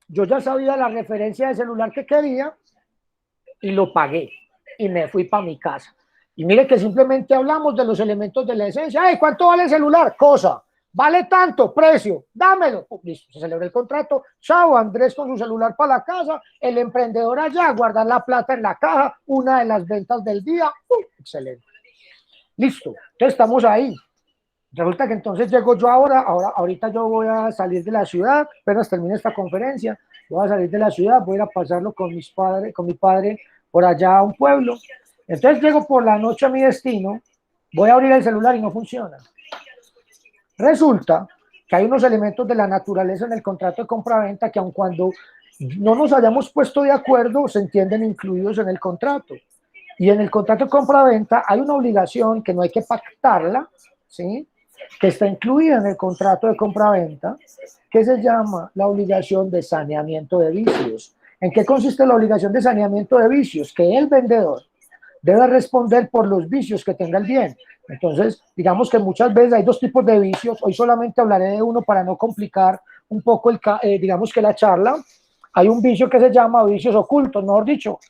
yo ya sabía la referencia de celular que quería y lo pagué y me fui para mi casa. Y mire que simplemente hablamos de los elementos de la esencia. ¡Ay, cuánto vale el celular! Cosa. Vale tanto, precio, dámelo. Listo, se celebró el contrato. Chao, Andrés con su celular para la casa, el emprendedor allá, guardar la plata en la caja, una de las ventas del día. Excelente. Listo, entonces estamos ahí. Resulta que entonces llego yo ahorita yo voy a salir de la ciudad, apenas termine esta conferencia, voy a salir de la ciudad, voy a ir a pasarlo con mi padre por allá a un pueblo. Entonces llego por la noche a mi destino, voy a abrir el celular y no funciona. Resulta que hay unos elementos de la naturaleza en el contrato de compra-venta que aun cuando no nos hayamos puesto de acuerdo, se entienden incluidos en el contrato. Y en el contrato de compra-venta hay una obligación que no hay que pactarla, ¿sí? Que está incluida en el contrato de compra-venta, que se llama la obligación de saneamiento de vicios. ¿En qué consiste la obligación de saneamiento de vicios? Que el vendedor debe responder por los vicios que tenga el bien. Entonces, digamos que muchas veces hay dos tipos de vicios. Hoy solamente hablaré de uno para no complicar un poco, digamos que la charla. Hay un vicio que se llama vicios ocultos, mejor dicho,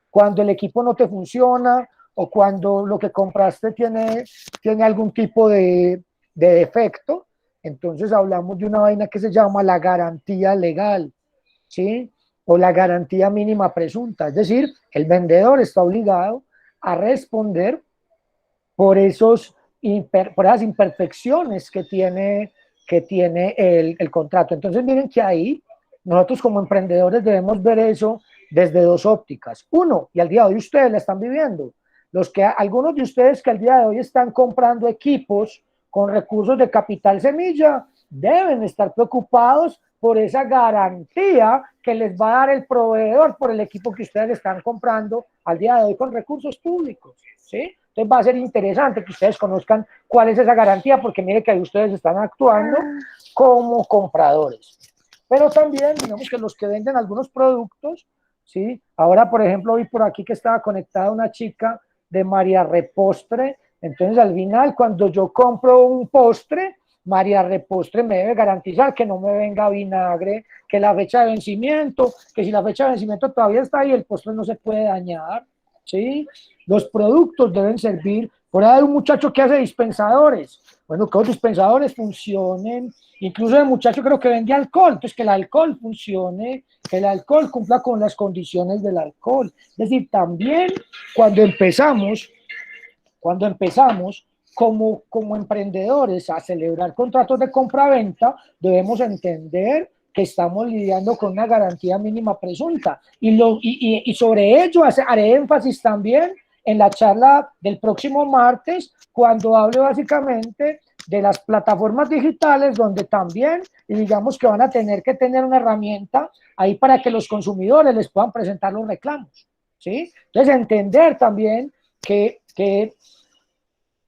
cuando el equipo no te funciona o cuando lo que compraste tiene algún tipo de defecto. Entonces hablamos de una vaina que se llama la garantía legal, ¿sí? O la garantía mínima presunta. Es decir, el vendedor está obligado a responder por esas imperfecciones que tiene el contrato. Entonces miren que ahí nosotros como emprendedores debemos ver eso desde dos ópticas. Uno, y al día de hoy ustedes la están viviendo, algunos de ustedes que al día de hoy están comprando equipos con recursos de capital semilla, deben estar preocupados por esa garantía que les va a dar el proveedor por el equipo que ustedes están comprando al día de hoy con recursos públicos, ¿sí? Entonces va a ser interesante que ustedes conozcan cuál es esa garantía, porque mire que ahí ustedes están actuando como compradores. Pero también, digamos que los que venden algunos productos, ¿sí? Ahora, por ejemplo, vi por aquí que estaba conectada una chica de María Repostre. Entonces, al final, cuando yo compro un postre, María Repostre me debe garantizar que no me venga vinagre, que la fecha de vencimiento, que si la fecha de vencimiento todavía está ahí, el postre no se puede dañar, ¿sí? Los productos deben servir. Por ahí hay un muchacho que hace dispensadores. Bueno, que los dispensadores funcionen. Incluso el muchacho creo que vende alcohol. Entonces, que el alcohol funcione, que el alcohol cumpla con las condiciones del alcohol. Es decir, también cuando empezamos, como emprendedores a celebrar contratos de compra-venta, debemos entender que estamos lidiando con una garantía mínima presunta. Y sobre ello haré énfasis también en la charla del próximo martes, cuando hable básicamente de las plataformas digitales, donde también, digamos que van a tener que tener una herramienta ahí para que los consumidores les puedan presentar los reclamos, ¿sí? Entonces, entender también que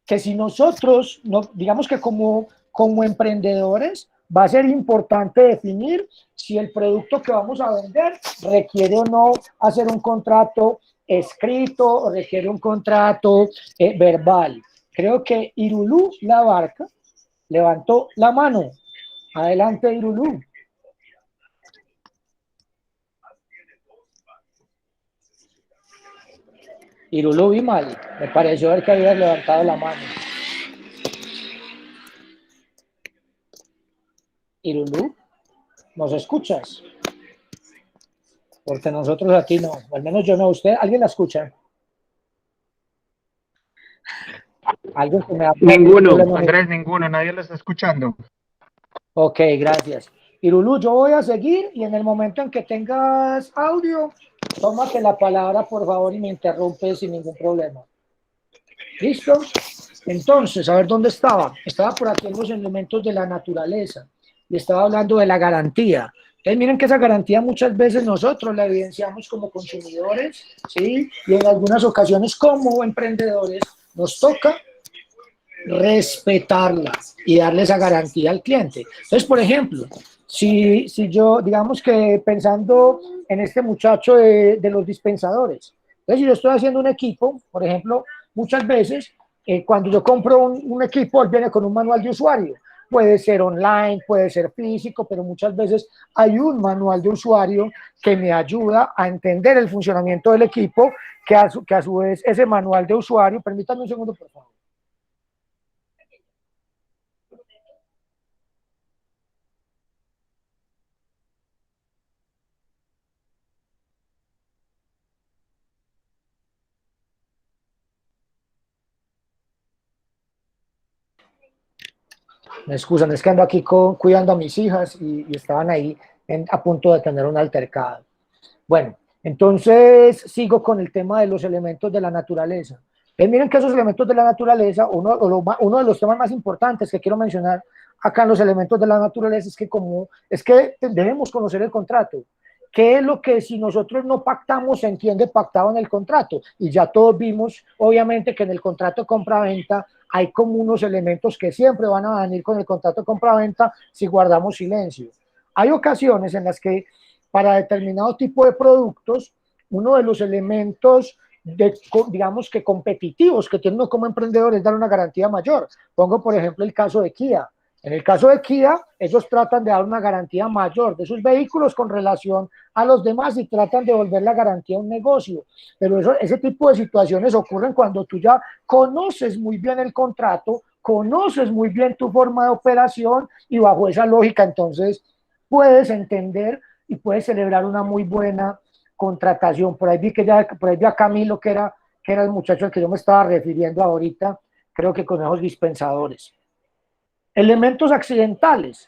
si nosotros, no, digamos que como emprendedores, va a ser importante definir si el producto que vamos a vender requiere o no hacer un contrato escrito o requiere un contrato verbal. Creo que Irulú Labarca levantó la mano. Adelante, Irulú. Irulú, vi mal. Me pareció ver que habías levantado la mano. Irulú, ¿nos escuchas? Porque nosotros aquí no, al menos yo no. ¿Usted, alguien la escucha? Algo que me da Ninguno, Andrés, ninguno, nadie lo está escuchando. Ok, gracias. Irulú, yo voy a seguir y en el momento en que tengas audio, tómate la palabra, por favor, y me interrumpes sin ningún problema. ¿Listo? Entonces, a ver dónde estaba. Estaba por aquí en los elementos de la naturaleza y estaba hablando de la garantía. Entonces, miren que esa garantía muchas veces nosotros la evidenciamos como consumidores, ¿sí? Y en algunas ocasiones como emprendedores nos toca respetarla y darle esa garantía al cliente. Entonces, por ejemplo, si yo, digamos que pensando en este muchacho de los dispensadores, entonces si yo estoy haciendo un equipo, por ejemplo, muchas veces cuando yo compro un equipo, él viene con un manual de usuario. Puede ser online, puede ser físico, pero muchas veces hay un manual de usuario que me ayuda a entender el funcionamiento del equipo, que a su vez ese manual de usuario, permítanme un segundo, por favor. Me excusan, es que ando aquí cuidando a mis hijas y estaban ahí a punto de tener un altercado. Bueno, entonces sigo con el tema de los elementos de la naturaleza. Miren que esos elementos de la naturaleza, uno de los temas más importantes que quiero mencionar acá en los elementos de la naturaleza es que debemos conocer el contrato. ¿Qué es lo que si nosotros no pactamos se entiende pactado en el contrato? Y ya todos vimos, obviamente, que en el contrato de compra-venta hay como unos elementos que siempre van a venir con el contrato de compra-venta si guardamos silencio. Hay ocasiones en las que para determinado tipo de productos, uno de los elementos digamos que competitivos que tiene uno como emprendedor es dar una garantía mayor. Pongo, por ejemplo, el caso de Kia. En el caso de Kia, ellos tratan de dar una garantía mayor de sus vehículos con relación a los demás y tratan de volver la garantía a un negocio. Pero ese tipo de situaciones ocurren cuando tú ya conoces muy bien el contrato, conoces muy bien tu forma de operación y bajo esa lógica entonces puedes entender y puedes celebrar una muy buena contratación. Por ahí vi a Camilo, que era el muchacho al que yo me estaba refiriendo ahorita, creo que con esos dispensadores. Elementos accidentales.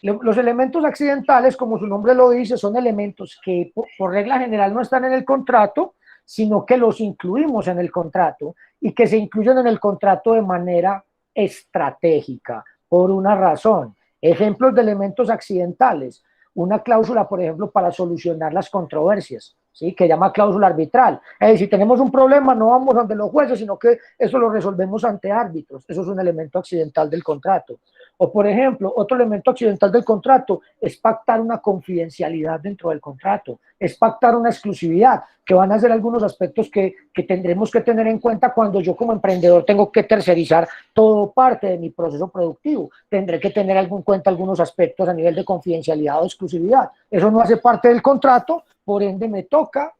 Los elementos accidentales, como su nombre lo dice, son elementos que por regla general no están en el contrato, sino que los incluimos en el contrato y que se incluyen en el contrato de manera estratégica, por una razón. Ejemplos de elementos accidentales. Una cláusula, por ejemplo, para solucionar las controversias, ¿sí? Que llama cláusula arbitral. Es decir, si tenemos un problema, no vamos ante los jueces, sino que eso lo resolvemos ante árbitros. Eso es un elemento accidental del contrato. O, por ejemplo, otro elemento accidental del contrato es pactar una confidencialidad dentro del contrato, es pactar una exclusividad, que van a ser algunos aspectos que tendremos que tener en cuenta cuando yo como emprendedor tengo que tercerizar todo parte de mi proceso productivo. Tendré que tener en cuenta algunos aspectos a nivel de confidencialidad o exclusividad. Eso no hace parte del contrato, por ende me toca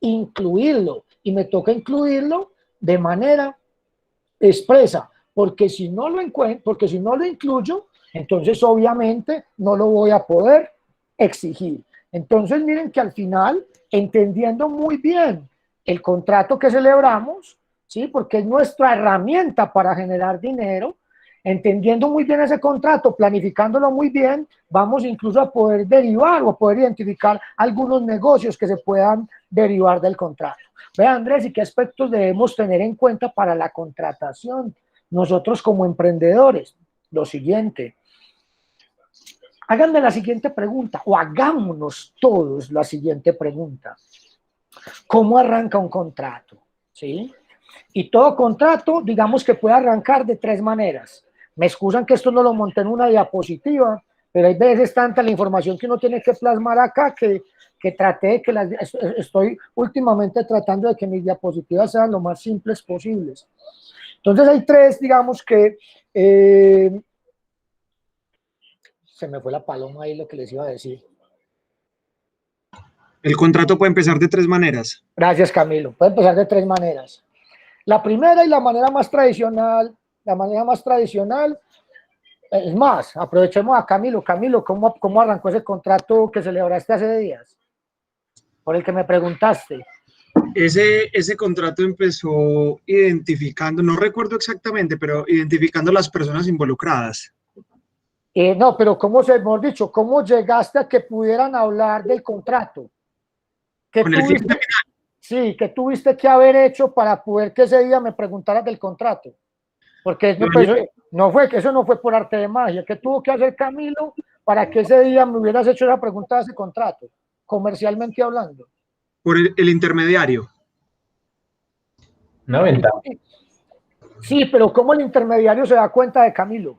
incluirlo y me toca incluirlo de manera expresa, porque si no lo encuentro, porque si no lo incluyo, entonces obviamente no lo voy a poder exigir. Entonces miren que al final, entendiendo muy bien el contrato que celebramos, ¿sí? Porque es nuestra herramienta para generar dinero. Entendiendo muy bien ese contrato, planificándolo muy bien, vamos incluso a poder derivar o a poder identificar algunos negocios que se puedan derivar del contrato. Vea, Andrés, ¿y qué aspectos debemos tener en cuenta para la contratación? Nosotros como emprendedores, lo siguiente, háganme la siguiente pregunta, o hagámonos todos la siguiente pregunta. ¿Cómo arranca un contrato? ¿Sí? Y todo contrato, digamos que puede arrancar de tres maneras. Me excusan que esto no lo monté en una diapositiva, pero hay veces tanta la información que uno tiene que plasmar acá que traté de que estoy últimamente tratando de que mis diapositivas sean lo más simples posibles. Entonces hay tres, digamos que se me fue la paloma ahí lo que les iba a decir. El contrato puede empezar de tres maneras. Gracias, Camilo. Puede empezar de tres maneras. La primera y la manera más tradicional, es más, aprovechemos a Camilo. Camilo, ¿cómo arrancó ese contrato que celebraste hace días? Por el que me preguntaste. Ese contrato empezó identificando, no recuerdo exactamente, pero identificando las personas involucradas. No, pero mejor dicho, ¿cómo llegaste a que pudieran hablar del contrato? Con el cliente final. Sí, ¿qué tuviste que haber hecho para poder que ese día me preguntaras del contrato? Porque eso no fue por arte de magia. ¿Qué tuvo que hacer Camilo para que ese día me hubieras hecho esa pregunta de ese contrato, comercialmente hablando? Por el intermediario. Una ventaja. Sí, pero ¿cómo el intermediario se da cuenta de Camilo?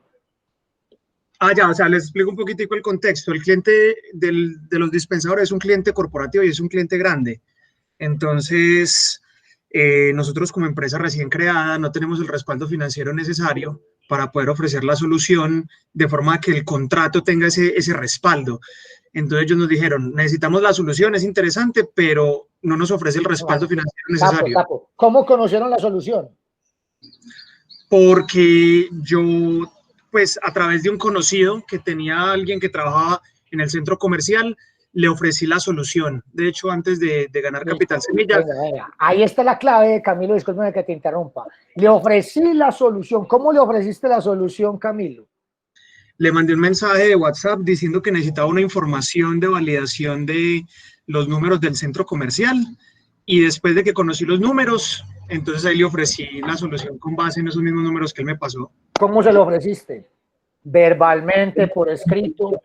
Ya, o sea, les explico un poquitico el contexto. El cliente de los dispensadores es un cliente corporativo y es un cliente grande. Entonces, nosotros como empresa recién creada no tenemos el respaldo financiero necesario para poder ofrecer la solución de forma que el contrato tenga ese respaldo. Entonces ellos nos dijeron, necesitamos la solución, es interesante, pero no nos ofrece el respaldo financiero necesario. ¿Cómo conocieron la solución? Porque yo, pues a través de un conocido que tenía alguien que trabajaba en el centro comercial, le ofrecí la solución. De hecho, antes de ganar Capital Semilla. Venga. Ahí está la clave, Camilo, discúlpeme que te interrumpa. Le ofrecí la solución. ¿Cómo le ofreciste la solución, Camilo? Le mandé un mensaje de WhatsApp diciendo que necesitaba una información de validación de los números del centro comercial y después de que conocí los números, entonces ahí le ofrecí la solución con base en esos mismos números que él me pasó. ¿Cómo se lo ofreciste? ¿Verbalmente, por escrito?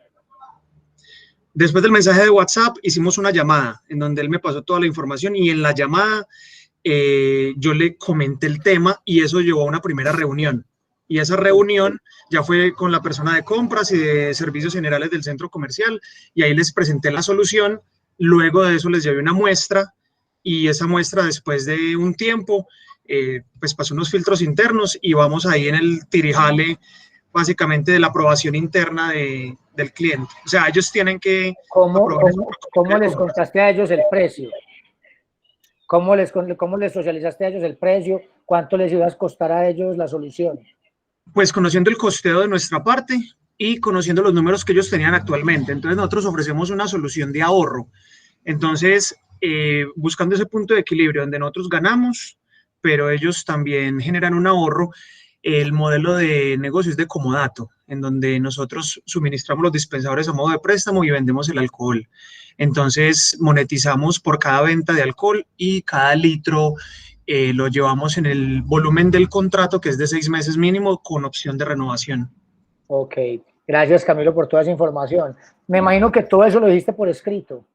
Después del mensaje de WhatsApp hicimos una llamada en donde él me pasó toda la información y en la llamada yo le comenté el tema y eso llevó a una primera reunión. Y esa reunión ya fue con la persona de compras y de servicios generales del centro comercial y ahí les presenté la solución. Luego de eso les llevé una muestra y esa muestra después de un tiempo pues pasó unos filtros internos y vamos ahí en el tirijale básicamente de la aprobación interna del cliente. O sea, ellos tienen que... ¿Cómo les contaste a ellos el precio? ¿Cómo les socializaste a ellos el precio? ¿Cuánto les iba a costar a ellos la solución? Pues conociendo el costeo de nuestra parte y conociendo los números que ellos tenían actualmente. Entonces nosotros ofrecemos una solución de ahorro. Entonces, buscando ese punto de equilibrio donde nosotros ganamos, pero ellos también generan un ahorro. El modelo de negocio es de comodato, en donde nosotros suministramos los dispensadores a modo de préstamo y vendemos el alcohol. Entonces, monetizamos por cada venta de alcohol y cada litro lo llevamos en el volumen del contrato, que es de 6 meses mínimo, con opción de renovación. Ok, gracias Camilo por toda esa información. Me imagino que todo eso lo dijiste por escrito.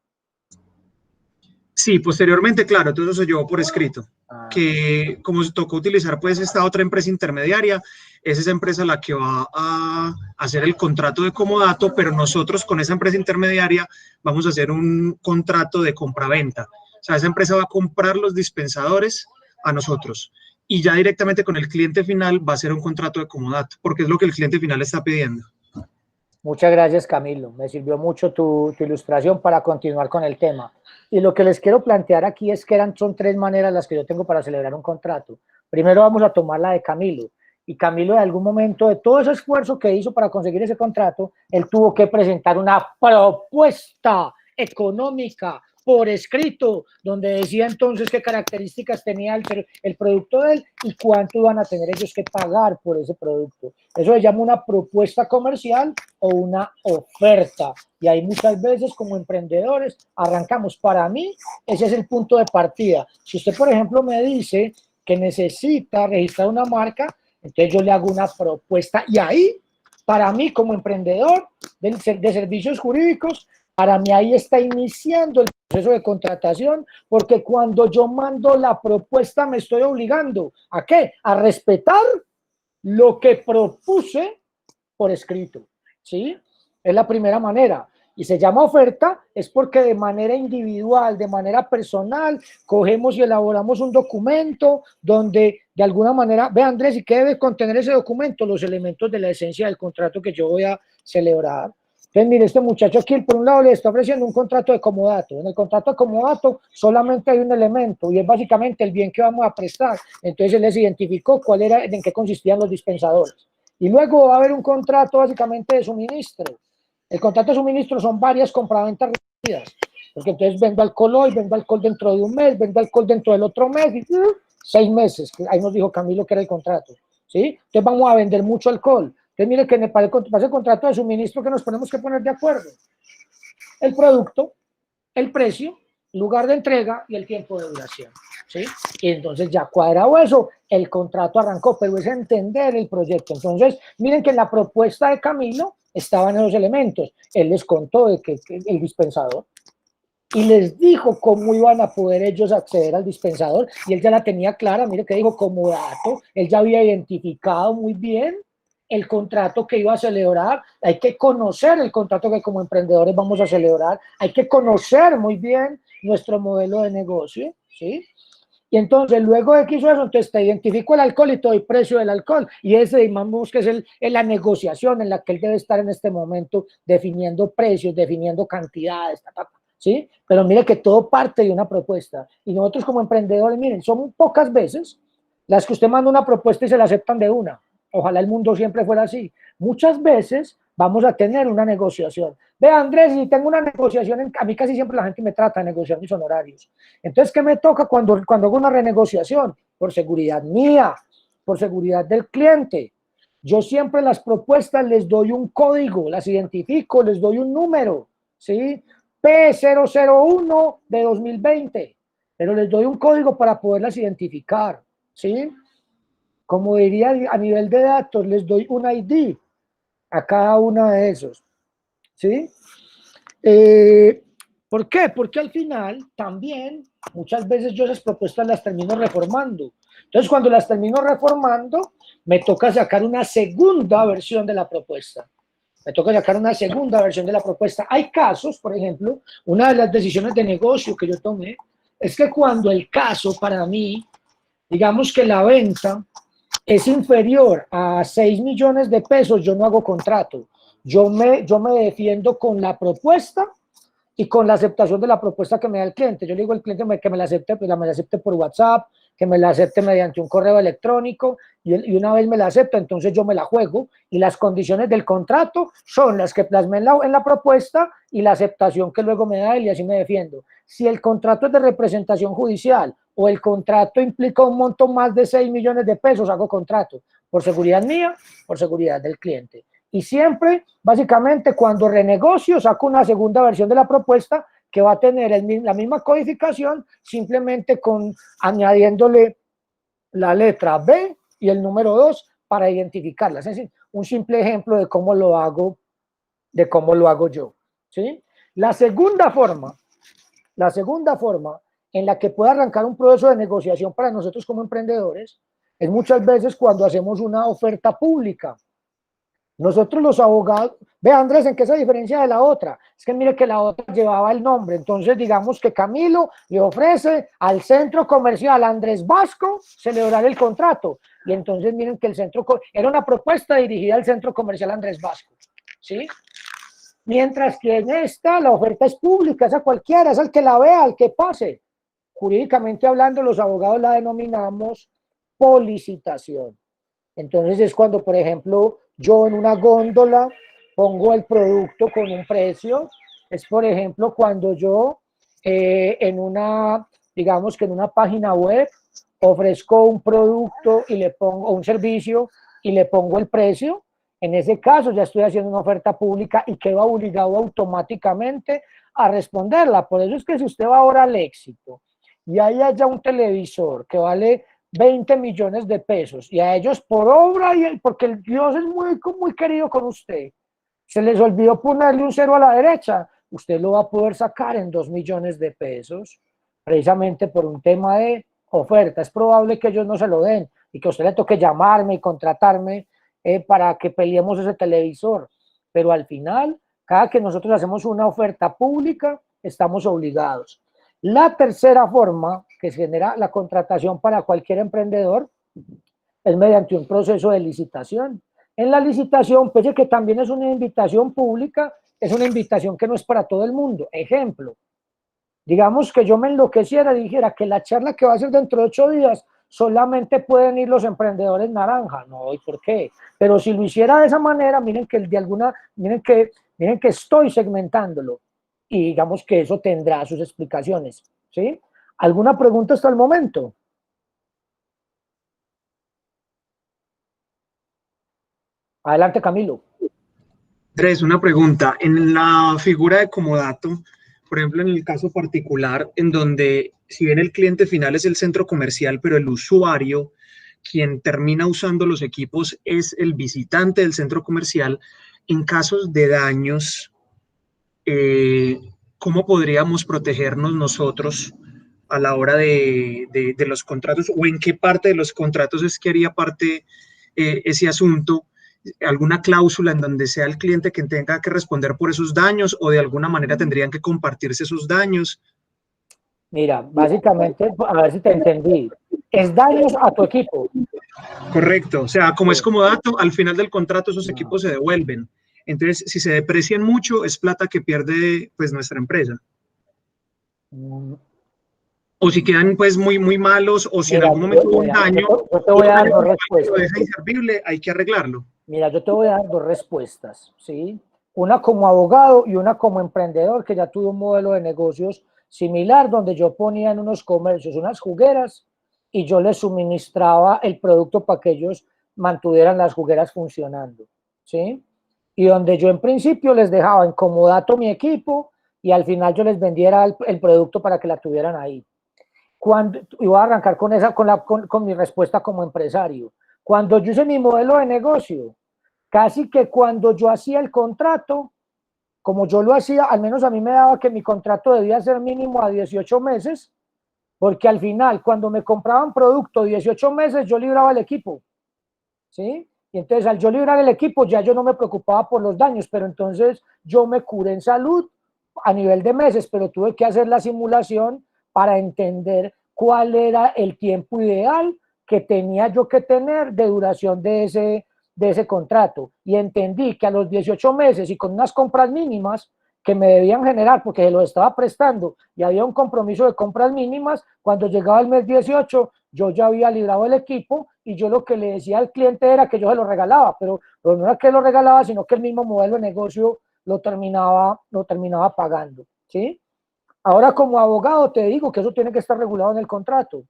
Sí, posteriormente, claro, todo eso se llevó por escrito. Que como se tocó utilizar pues esta otra empresa intermediaria, es esa empresa la que va a hacer el contrato de comodato, pero nosotros con esa empresa intermediaria vamos a hacer un contrato de compra-venta. O sea, esa empresa va a comprar los dispensadores a nosotros y ya directamente con el cliente final va a ser un contrato de comodato, porque es lo que el cliente final está pidiendo. Muchas gracias, Camilo. Me sirvió mucho tu ilustración para continuar con el tema. Y lo que les quiero plantear aquí es que son tres maneras las que yo tengo para celebrar un contrato. Primero vamos a tomar la de Camilo. Y Camilo, en algún momento de todo ese esfuerzo que hizo para conseguir ese contrato, él tuvo que presentar una propuesta económica, por escrito, donde decía entonces qué características tenía el producto de él y cuánto iban a tener ellos que pagar por ese producto. Eso se llama una propuesta comercial o una oferta. Y ahí muchas veces como emprendedores arrancamos. Para mí, ese es el punto de partida. Si usted, por ejemplo, me dice que necesita registrar una marca, entonces yo le hago una propuesta y ahí, para mí como emprendedor de servicios jurídicos, para mí ahí está iniciando el proceso de contratación, porque cuando yo mando la propuesta me estoy obligando ¿a qué? A respetar lo que propuse por escrito, ¿sí? Es la primera manera. Y se llama oferta, es porque de manera individual, de manera personal, cogemos y elaboramos un documento donde de alguna manera, ve Andrés, ¿y qué debe contener ese documento? Los elementos de la esencia del contrato que yo voy a celebrar. Entonces, mire, este muchacho aquí, por un lado, le está ofreciendo un contrato de comodato. En el contrato de comodato solamente hay un elemento y es básicamente el bien que vamos a prestar. Entonces, él les identificó cuál era, en qué consistían los dispensadores. Y luego va a haber un contrato básicamente de suministro. El contrato de suministro son varias compraventas repetidas. Porque entonces vendo alcohol hoy, vendo alcohol dentro de un mes, vendo alcohol dentro del otro mes, y 6 meses. Ahí nos dijo Camilo que era el contrato. ¿Sí? Entonces vamos a vender mucho alcohol. Entonces, mire que para el contrato de suministro que nos tenemos que poner de acuerdo. El producto, el precio, lugar de entrega y el tiempo de duración. ¿Sí? Y entonces ya cuadrado eso, el contrato arrancó, pero es entender el proyecto. Entonces, miren que en la propuesta de Camilo estaban esos elementos. Él les contó de que el dispensador y les dijo cómo iban a poder ellos acceder al dispensador y él ya la tenía clara. Mire que dijo como dato, él ya había identificado muy bien el contrato que iba a celebrar. Hay que conocer el contrato que como emprendedores vamos a celebrar, hay que conocer muy bien nuestro modelo de negocio, ¿sí? Y entonces, luego de que hizo eso, entonces te identifico el alcohol y te doy precio del alcohol. Y ese, digamos, que es la negociación en la que él debe estar en este momento, definiendo precios, definiendo cantidades, ¿sí? Pero mire que todo parte de una propuesta. Y nosotros como emprendedores, miren, son pocas veces las que usted manda una propuesta y se la aceptan de una. Ojalá el mundo siempre fuera así. Muchas veces vamos a tener una negociación. Ve, Andrés, si tengo una negociación, a mí casi siempre la gente me trata de negociar mis honorarios. Entonces, ¿qué me toca cuando hago una renegociación? Por seguridad mía, por seguridad del cliente. Yo siempre las propuestas les doy un código, las identifico, les doy un número, ¿sí? P001 de 2020, pero les doy un código para poderlas identificar, ¿sí? Como diría a nivel de datos, les doy un ID a cada uno de esos, ¿sí? ¿Por qué? Porque al final también muchas veces yo esas propuestas las termino reformando. Entonces, cuando las termino reformando, me toca sacar una segunda versión de la propuesta. Me toca sacar una segunda versión de la propuesta. Hay casos, por ejemplo, una de las decisiones de negocio que yo tomé es que cuando el caso para mí, digamos que la venta es inferior a 6 millones de pesos, yo no hago contrato. Yo me defiendo con la propuesta y con la aceptación de la propuesta que me da el cliente. Yo le digo al cliente que me la acepte, pues me la acepte por WhatsApp, que me la acepte mediante un correo electrónico y una vez me la acepta, entonces yo me la juego y las condiciones del contrato son las que plasmé en la propuesta y la aceptación que luego me da él y así me defiendo. Si el contrato es de representación judicial o el contrato implica un monto más de 6 millones de pesos, hago contrato por seguridad mía, por seguridad del cliente. Y siempre, básicamente, cuando renegocio, saco una segunda versión de la propuesta que va a tener la misma codificación, simplemente añadiéndole la letra B y el número 2 para identificarlas. Es decir, un simple ejemplo de cómo lo hago yo, ¿sí? La segunda forma en la que puede arrancar un proceso de negociación para nosotros como emprendedores es muchas veces cuando hacemos una oferta pública. Nosotros los abogados, ve Andrés, ¿en qué se diferencia de la otra? Es que mire que la otra llevaba el nombre, entonces digamos que Camilo le ofrece al centro comercial Andrés Vasco celebrar el contrato, y entonces miren que era una propuesta dirigida al centro comercial Andrés Vasco, ¿sí? Mientras que en esta la oferta es pública, es a cualquiera, es al que la vea, al que pase. Jurídicamente hablando, los abogados la denominamos policitación. Entonces es cuando, por ejemplo, yo en una góndola pongo el producto con un precio. Es, por ejemplo, cuando yo en una, digamos que en una página web, ofrezco un producto y le pongo un servicio y le pongo el precio. En ese caso ya estoy haciendo una oferta pública y quedo obligado automáticamente a responderla. Por eso es que si usted va ahora al Éxito y ahí haya un televisor que vale 20 millones de pesos y a ellos por obra, y porque el Dios es muy querido con usted, se les olvidó ponerle un cero a la derecha, usted lo va a poder sacar en 2 millones de pesos, precisamente por un tema de oferta. Es probable que ellos no se lo den y que a usted le toque llamarme y contratarme para que peleemos ese televisor. Pero al final, cada que nosotros hacemos una oferta pública, estamos obligados. La tercera forma que genera la contratación para cualquier emprendedor es mediante un proceso de licitación. En la licitación, pese que también es una invitación pública, es una invitación que no es para todo el mundo. Ejemplo, digamos que yo me enloqueciera y dijera que la charla que va a ser dentro de 8 días solamente pueden ir los emprendedores naranja. No, ¿y por qué? Pero si lo hiciera de esa manera, miren que miren que estoy segmentándolo y digamos que eso tendrá sus explicaciones, ¿sí? ¿Alguna pregunta hasta el momento? Adelante, Camilo. Andrés, una pregunta. En la figura de comodato, por ejemplo, en el caso particular, en donde si bien el cliente final es el centro comercial, pero el usuario, quien termina usando los equipos, es el visitante del centro comercial, en casos de daños, ¿cómo podríamos protegernos nosotros a la hora de los contratos? ¿O en qué parte de los contratos es que haría parte ese asunto? ¿Alguna cláusula en donde sea el cliente quien tenga que responder por esos daños o de alguna manera tendrían que compartirse esos daños? Mira, básicamente, a ver si te entendí, es daños a tu equipo. Correcto, o sea, como es como dato, al final del contrato esos equipos se devuelven. Entonces, si se deprecian mucho, es plata que pierde pues nuestra empresa. O si quedan pues muy malos, o si en Mira, algún momento hubo un mira, daño, yo te voy a dar dos lo respuestas. deja inservible, hay que arreglarlo. Mira, yo te voy a dar dos respuestas, ¿sí? Una como abogado y una como emprendedor, que ya tuve un modelo de negocios similar, donde yo ponía en unos comercios unas jugueras y yo les suministraba el producto para que ellos mantuvieran las jugueras funcionando, ¿sí? Y donde yo en principio les dejaba en comodato mi equipo y al final yo les vendiera el producto para que la tuvieran ahí. Y voy a arrancar con mi respuesta como empresario. Cuando yo hice mi modelo de negocio, casi que cuando yo hacía el contrato, como yo lo hacía, al menos a mí me daba que mi contrato debía ser mínimo a 18 meses, porque al final, cuando me compraban producto 18 meses, yo libraba el equipo, ¿sí? Y entonces al yo librar el equipo, ya yo no me preocupaba por los daños, pero entonces yo me curé en salud a nivel de meses, pero tuve que hacer la simulación para entender cuál era el tiempo ideal que tenía yo que tener de duración de ese contrato. Y entendí que a los 18 meses y con unas compras mínimas que me debían generar, porque se lo estaba prestando y había un compromiso de compras mínimas, cuando llegaba el mes 18, yo ya había librado el equipo y yo lo que le decía al cliente era que yo se lo regalaba, pero no era que lo regalaba, sino que el mismo modelo de negocio lo terminaba pagando, ¿sí? Ahora, como abogado, te digo que eso tiene que estar regulado en el contrato.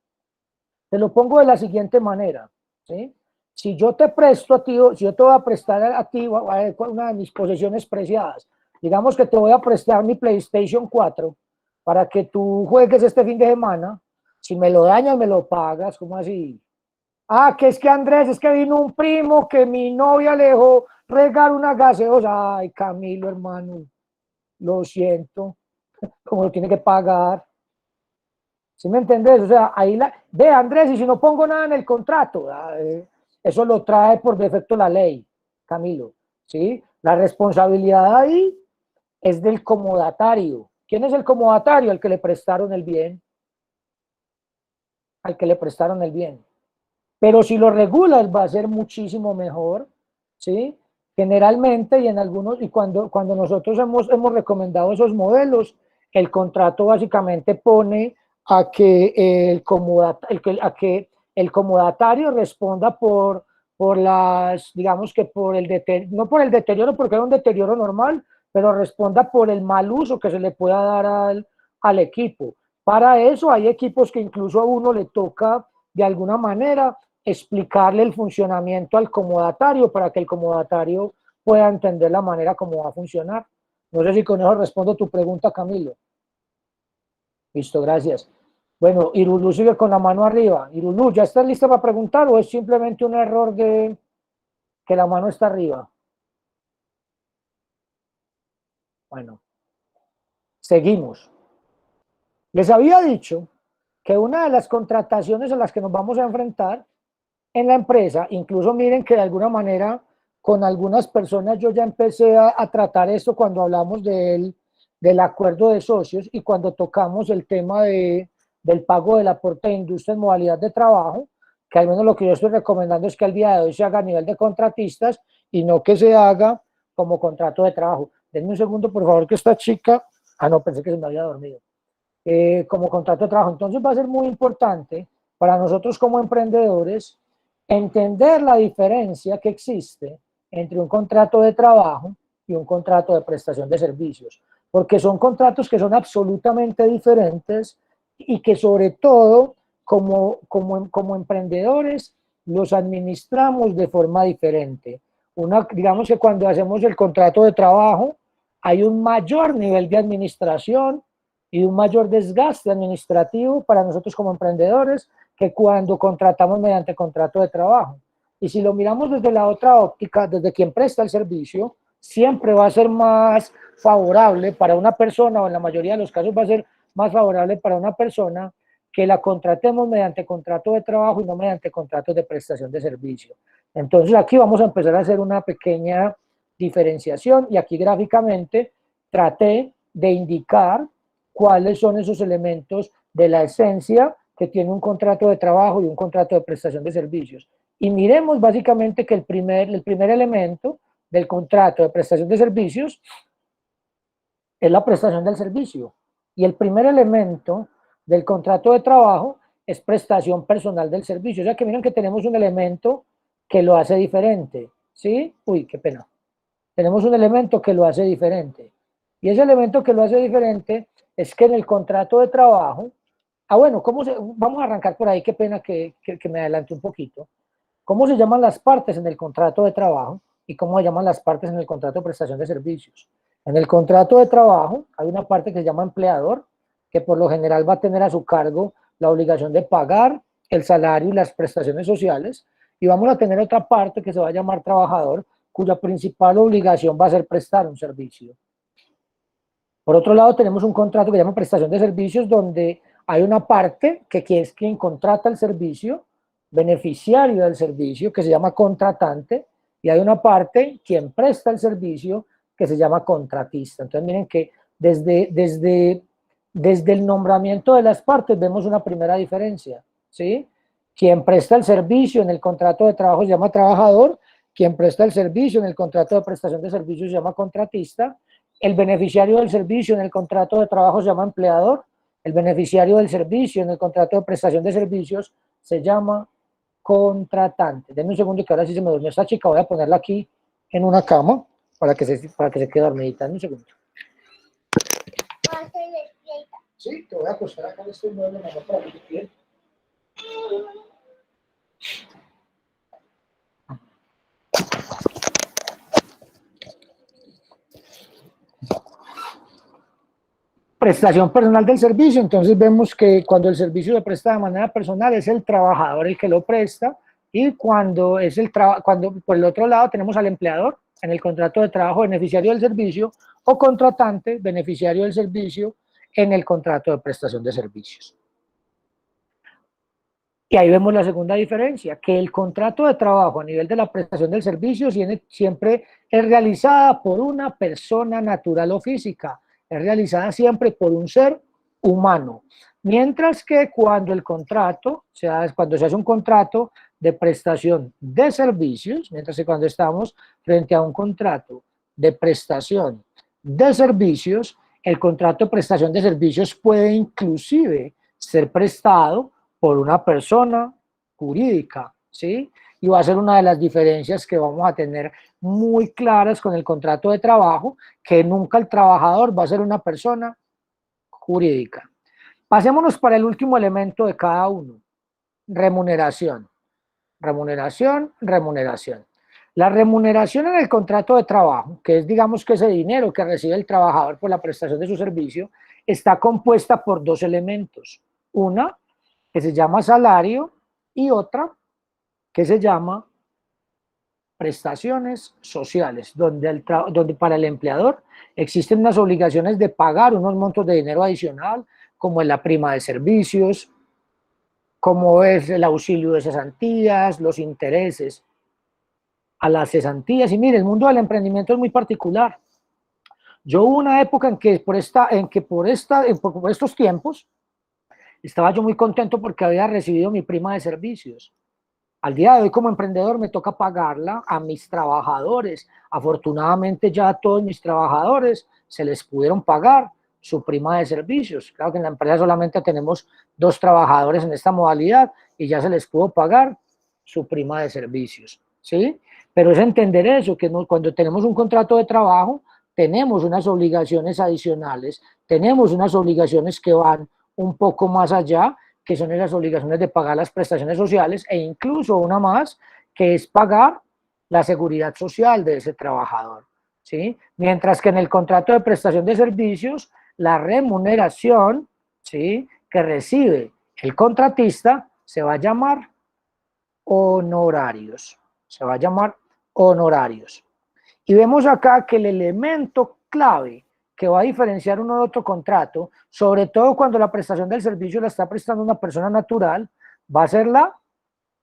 Te lo pongo de la siguiente manera, ¿sí? Si yo te presto a ti, si yo te voy a prestar a ti una de mis posesiones preciadas, digamos que te voy a prestar mi PlayStation 4 para que tú juegues este fin de semana, si me lo dañas, me lo pagas, ¿cómo así? Ah, que es que Andrés, es que vino un primo que mi novia le dejó regar una gaseosa. Ay, Camilo, hermano, lo siento, como lo tiene que pagar. ¿Sí me entendés? O sea, ahí ve Andrés, y si no pongo nada en el contrato, eso lo trae por defecto la ley, Camilo, ¿sí? La responsabilidad ahí es del comodatario. ¿Quién es el comodatario? Al que le prestaron el bien. Al que le prestaron el bien. Pero si lo regulas va a ser muchísimo mejor, ¿sí? Generalmente y en algunos, y cuando nosotros hemos recomendado esos modelos, el contrato básicamente pone a que a que el comodatario responda por las, digamos que por el deterioro, no por el deterioro porque era un deterioro normal, pero responda por el mal uso que se le pueda dar al equipo. Para eso hay equipos que incluso a uno le toca de alguna manera explicarle el funcionamiento al comodatario para que el comodatario pueda entender la manera como va a funcionar. No sé si con eso respondo tu pregunta, Camilo. Listo, gracias. Bueno, Irulú sigue con la mano arriba. Irulú, ¿ya estás lista para preguntar o es simplemente un error de que la mano está arriba? Bueno, seguimos. Les había dicho que una de las contrataciones a las que nos vamos a enfrentar en la empresa, incluso miren que de alguna manera con algunas personas yo ya empecé a tratar esto cuando hablamos del acuerdo de socios y cuando tocamos el tema del pago del aporte de industria en modalidad de trabajo, que al menos lo que yo estoy recomendando es que al día de hoy se haga a nivel de contratistas y no que se haga como contrato de trabajo. Denme un segundo, por favor, que esta chica... Ah, no, pensé que se me había dormido. Como contrato de trabajo. Entonces va a ser muy importante para nosotros como emprendedores entender la diferencia que existe entre un contrato de trabajo y un contrato de prestación de servicios, porque son contratos que son absolutamente diferentes y que sobre todo como emprendedores los administramos de forma diferente. Digamos que cuando hacemos el contrato de trabajo hay un mayor nivel de administración y un mayor desgaste administrativo para nosotros como emprendedores que cuando contratamos mediante contrato de trabajo. Y si lo miramos desde la otra óptica, desde quien presta el servicio, siempre va a ser más favorable para una persona, o en la mayoría de los casos va a ser más favorable para una persona que la contratemos mediante contrato de trabajo y no mediante contratos de prestación de servicio. Entonces aquí vamos a empezar a hacer una pequeña diferenciación y aquí gráficamente traté de indicar cuáles son esos elementos de la esencia que tiene un contrato de trabajo y un contrato de prestación de servicios. Y miremos básicamente que el primer elemento del contrato de prestación de servicios es la prestación del servicio. Y el primer elemento del contrato de trabajo es prestación personal del servicio. O sea que miren que tenemos un elemento que lo hace diferente. ¿Sí? Uy, qué pena. Tenemos un elemento que lo hace diferente. Y ese elemento que lo hace diferente es que en el contrato de trabajo, bueno, vamos a arrancar por ahí, qué pena que me adelante un poquito. ¿Cómo se llaman las partes en el contrato de trabajo y cómo se llaman las partes en el contrato de prestación de servicios? En el contrato de trabajo hay una parte que se llama empleador, que por lo general va a tener a su cargo la obligación de pagar el salario y las prestaciones sociales, y vamos a tener otra parte que se va a llamar trabajador, cuya principal obligación va a ser prestar un servicio. Por otro lado, tenemos un contrato que se llama prestación de servicios, donde hay una parte que es quien contrata el servicio, beneficiario del servicio, que se llama contratante, y hay una parte, quien presta el servicio, que se llama contratista. Entonces, miren que desde el nombramiento de las partes vemos una primera diferencia, ¿sí? Quien presta el servicio en el contrato de trabajo se llama trabajador, quien presta el servicio en el contrato de prestación de servicios se llama contratista, el beneficiario del servicio en el contrato de trabajo se llama empleador, el beneficiario del servicio en el contrato de prestación de servicios se llama contratante. Denme un segundo que ahora sí se me durmió esta chica, voy a ponerla aquí en una cama para que se quede dormidita. Denme un segundo. Sí, te voy a acostar acá en este mueble para que te quede. Prestación personal del servicio, entonces vemos que cuando el servicio se presta de manera personal es el trabajador el que lo presta, y cuando por el otro lado tenemos al empleador en el contrato de trabajo, beneficiario del servicio, o contratante, beneficiario del servicio en el contrato de prestación de servicios. Y ahí vemos la segunda diferencia, que el contrato de trabajo a nivel de la prestación del servicio siempre es realizada por una persona natural o física, es realizada siempre por un ser humano. Mientras que cuando cuando se hace un contrato de prestación de servicios, mientras que cuando estamos frente a un contrato de prestación de servicios, el contrato de prestación de servicios puede inclusive ser prestado por una persona jurídica, ¿sí? Y va a ser una de las diferencias que vamos a tener muy claras con el contrato de trabajo, que nunca el trabajador va a ser una persona jurídica. Pasémonos para el último elemento de cada uno, remuneración. Remuneración, remuneración. La remuneración en el contrato de trabajo, que es digamos que ese dinero que recibe el trabajador por la prestación de su servicio, está compuesta por dos elementos. Una que se llama salario y otra que se llama prestaciones sociales, donde para el empleador existen unas obligaciones de pagar unos montos de dinero adicional, como es la prima de servicios, como es el auxilio de cesantías, los intereses a las cesantías. Y mire, el mundo del emprendimiento es muy particular. Yo hubo una época en que por estos tiempos estaba yo muy contento porque había recibido mi prima de servicios. Al día de hoy como emprendedor me toca pagarla a mis trabajadores. Afortunadamente ya a todos mis trabajadores se les pudieron pagar su prima de servicios. Claro que en la empresa solamente tenemos 2 trabajadores en esta modalidad y ya se les pudo pagar su prima de servicios, ¿sí? Pero es entender eso, que cuando tenemos un contrato de trabajo tenemos unas obligaciones adicionales, tenemos unas obligaciones que van un poco más allá, que son esas obligaciones de pagar las prestaciones sociales e incluso una más, que es pagar la seguridad social de ese trabajador, ¿sí? Mientras que en el contrato de prestación de servicios, la remuneración, ¿sí?, que recibe el contratista se va a llamar honorarios, se va a llamar honorarios. Y vemos acá que el elemento clave que va a diferenciar uno de otro contrato, sobre todo cuando la prestación del servicio la está prestando una persona natural, va a ser la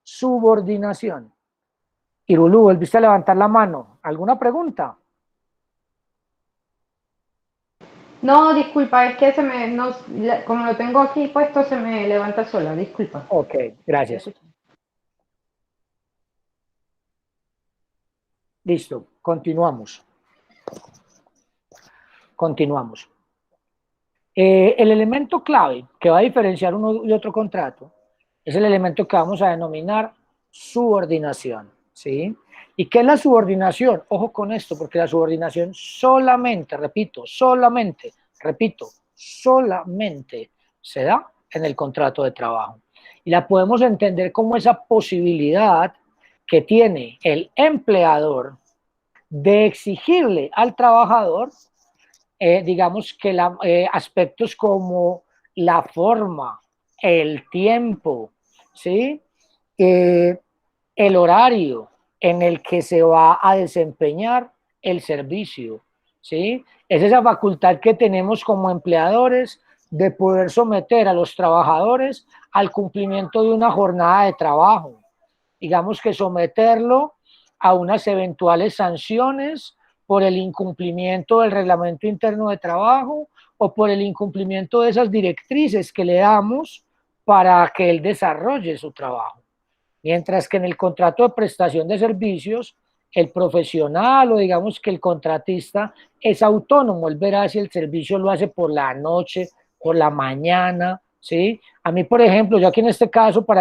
subordinación. Irulú, volviste a levantar la mano. ¿Alguna pregunta? No, disculpa, es que como lo tengo aquí puesto, se me levanta sola, disculpa. Ok, gracias. Listo, continuamos. Continuamos. El elemento clave que va a diferenciar uno y otro contrato es el elemento que vamos a denominar subordinación, ¿sí? ¿Y qué es la subordinación? Ojo con esto, porque la subordinación solamente, repito, solamente se da en el contrato de trabajo. Y la podemos entender como esa posibilidad que tiene el empleador de exigirle al trabajador, digamos que aspectos como la forma, el tiempo, ¿sí? El horario en el que se va a desempeñar el servicio, ¿sí? Es esa facultad que tenemos como empleadores de poder someter a los trabajadores al cumplimiento de una jornada de trabajo. Digamos que someterlo a unas eventuales sanciones por el incumplimiento del reglamento interno de trabajo o por el incumplimiento de esas directrices que le damos para que él desarrolle su trabajo. Mientras que en el contrato de prestación de servicios, el profesional o digamos que el contratista es autónomo, él verá si el servicio lo hace por la noche, por la mañana, ¿sí? A mí, por ejemplo, yo aquí en este caso, para